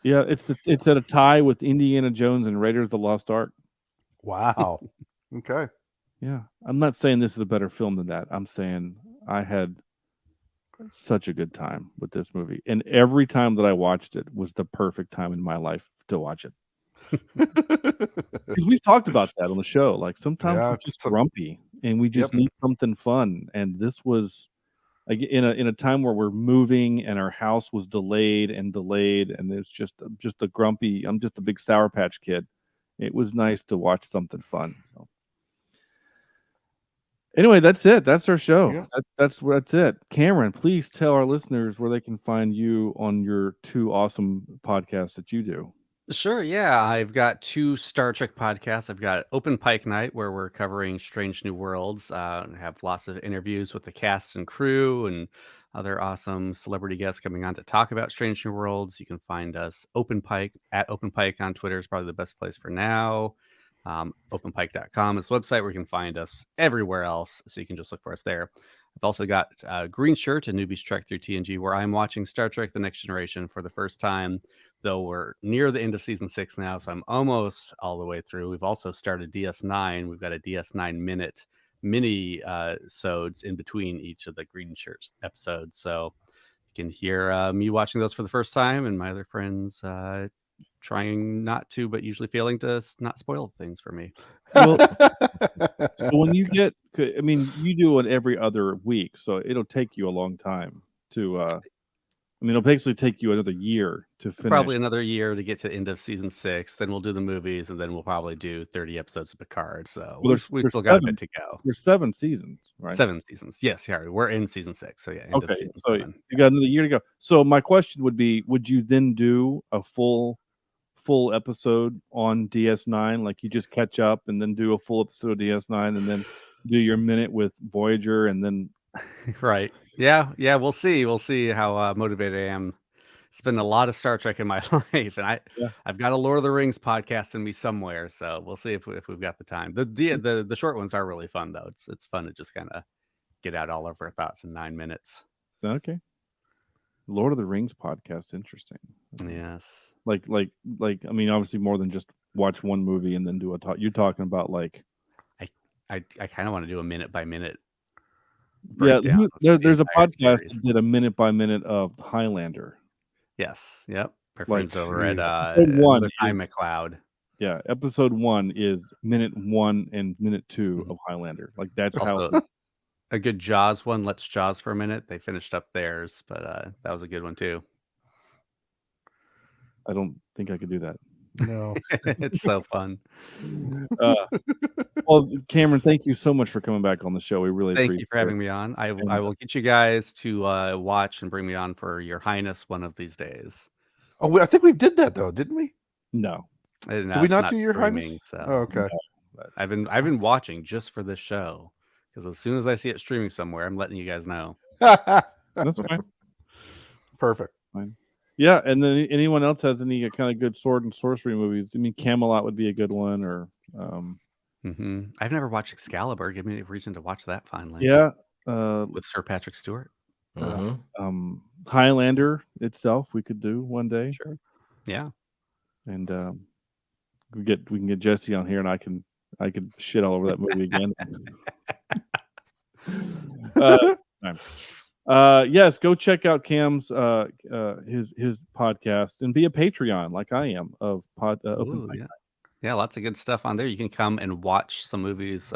It's at a tie with Indiana Jones and Raiders of the Lost Ark. Wow. Okay. Yeah. I'm not saying this is a better film than that. I'm saying I had such a good time with this movie, and every time that I watched it was the perfect time in my life to watch it. Because we've talked about that on the show. Like sometimes we're just grumpy and we just need something fun, and this was like in a time where we're moving and our house was delayed, and it's just a grumpy. I'm just a big Sour Patch Kid. It was nice to watch something fun. So anyway, that's it. That's our show. That's it. Cameron, please tell our listeners where they can find you on your two awesome podcasts that you do. Sure, yeah. I've got 2 Star Trek podcasts. I've got Open Pike Night, where we're covering Strange New Worlds. And have lots of interviews with the cast and crew and other awesome celebrity guests coming on to talk about Strange New Worlds. You can find us Open Pike at Open Pike on Twitter is probably the best place for now. Openpike.com is the website where you can find us everywhere else, so you can just look for us there. I've also got Greenshirt, a newbie's trek through TNG, where I'm watching Star Trek The Next Generation for the first time, though we're near the end of season 6 now, so I'm almost all the way through. We've also started DS9. We've got a DS9 minute mini sodes in between each of the Greenshirt episodes, so you can hear me watching those for the first time and my other friends trying not to, but usually failing to not spoil things for me. Well, so when you get, I mean, you do it every other week, so it'll take you a long time to, I mean, it'll basically take you another year to finish. Probably another year to get to the end of season 6. Then we'll do the movies, and then we'll probably do 30 episodes of Picard. So Well, we've still got a bit to go. There's 7 seasons, right? 7 seasons. Yes, yeah, we're in season 6. So yeah, end of season so 7. You got another year to go. So my question would be, would you then do a full episode on DS9? Like you just catch up and then do a full episode of DS9 and then do your minute with Voyager and then Right. Yeah, we'll see. We'll see how motivated I am. It's been a lot of Star Trek in my life, and I've got a Lord of the Rings podcast in me somewhere, so we'll see if we've got the time. The short ones are really fun though. It's fun to just kind of get out all of our thoughts in 9 minutes. Okay. Lord of the Rings podcast, interesting. Yes. Like I mean, obviously more than just watch one movie and then do a talk. You're talking about like I kind of want to do a minute by minute. Yeah, there's a podcast that did a minute by minute of Highlander. Yes. Yep. Our friends over at Time McLeod. Yeah, episode 1 is minute 1 and minute 2 of Highlander. Like that's also how a good Jaws one. Let's Jaws for a minute. They finished up theirs, but that was a good one too. I don't think I could do that. No, it's so fun. Well, Cameron, thank you so much for coming back on the show. We really thank appreciate you for having me on. I will get you guys to watch and bring me on for Your Highness one of these days. Oh, I think we did that though, didn't we? No. Did we not do Your Highness? So oh, okay. I've been watching just for this show because as soon as I see it streaming somewhere, I'm letting you guys know. That's fine. Perfect. Fine. Yeah, and then anyone else has any kind of good sword and sorcery movies? I mean, Camelot would be a good one, or I've never watched Excalibur. Give me a reason to watch that finally. Yeah, with Sir Patrick Stewart. Highlander itself, we could do one day. Sure. Yeah, and we can get Jesse on here, and I can shit all over that movie again. Yes, go check out Cam's his podcast and be a Patreon like I am of Open Mic. Yeah, lots of good stuff on there. You can come and watch some movies.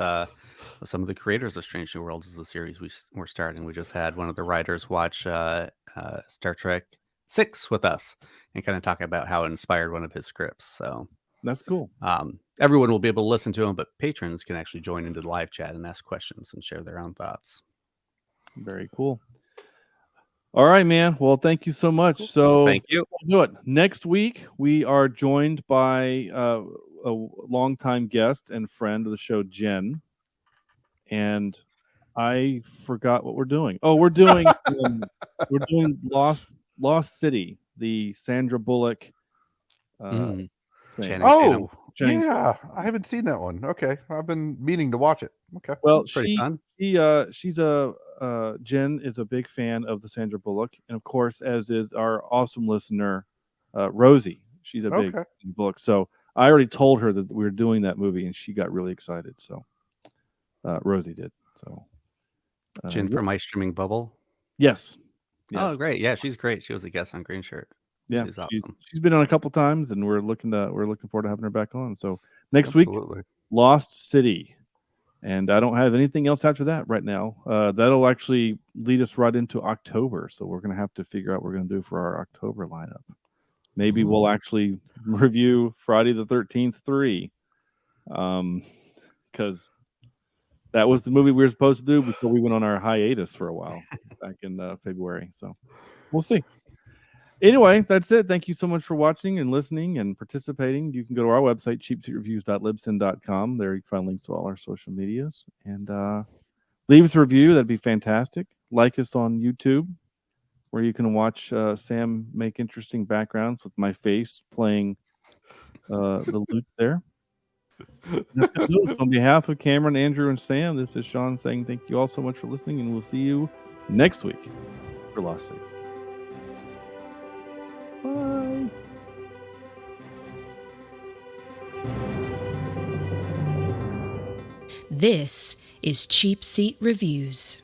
Some of the creators of Strange New Worlds is a series we're starting. We just had one of the writers watch Star Trek 6 with us and kind of talk about how it inspired one of his scripts. So that's cool. Everyone will be able to listen to him, but patrons can actually join into the live chat and ask questions and share their own thoughts. Very cool. All right, man. Well, thank you so much. So thank you. We'll do it. Next week, we are joined by a longtime guest and friend of the show, Jen. And I forgot what we're doing. Oh, we're doing Lost City, the Sandra Bullock thing. Oh, yeah. I haven't seen that one. Okay. I've been meaning to watch it. Okay. Well, pretty fun. She's Jen is a big fan of the Sandra Bullock, and of course, as is our awesome listener, Rosie. She's a big Bullock. So I already told her that we were doing that movie, and she got really excited. So Rosie did. So Jen yeah. from My Streaming Bubble. Yes. Oh, great. Yeah, she's great. She was a guest on Greenshirt. Yeah, She's awesome. she's been on a couple times, and we're looking forward to having her back on. So next week, Absolutely. Lost City, and I don't have anything else after that right now. That'll actually lead us right into October. So we're gonna have to figure out what we're gonna do for our October lineup. Maybe we'll actually review Friday the 13th 3, because that was the movie we were supposed to do before we went on our hiatus for a while back in February. So we'll see. Anyway, that's it. Thank you so much for watching and listening and participating. You can go to our website, cheapseatreviews.libsyn.com. There you can find links to all our social medias. And leave us a review. That'd be fantastic. Like us on YouTube, where you can watch Sam make interesting backgrounds with my face playing the lute there. That's gonna do it. On behalf of Cameron, Andrew, and Sam, this is Sean saying thank you all so much for listening, and we'll see you next week for Lost City. Bye. This is Cheap Seat Reviews.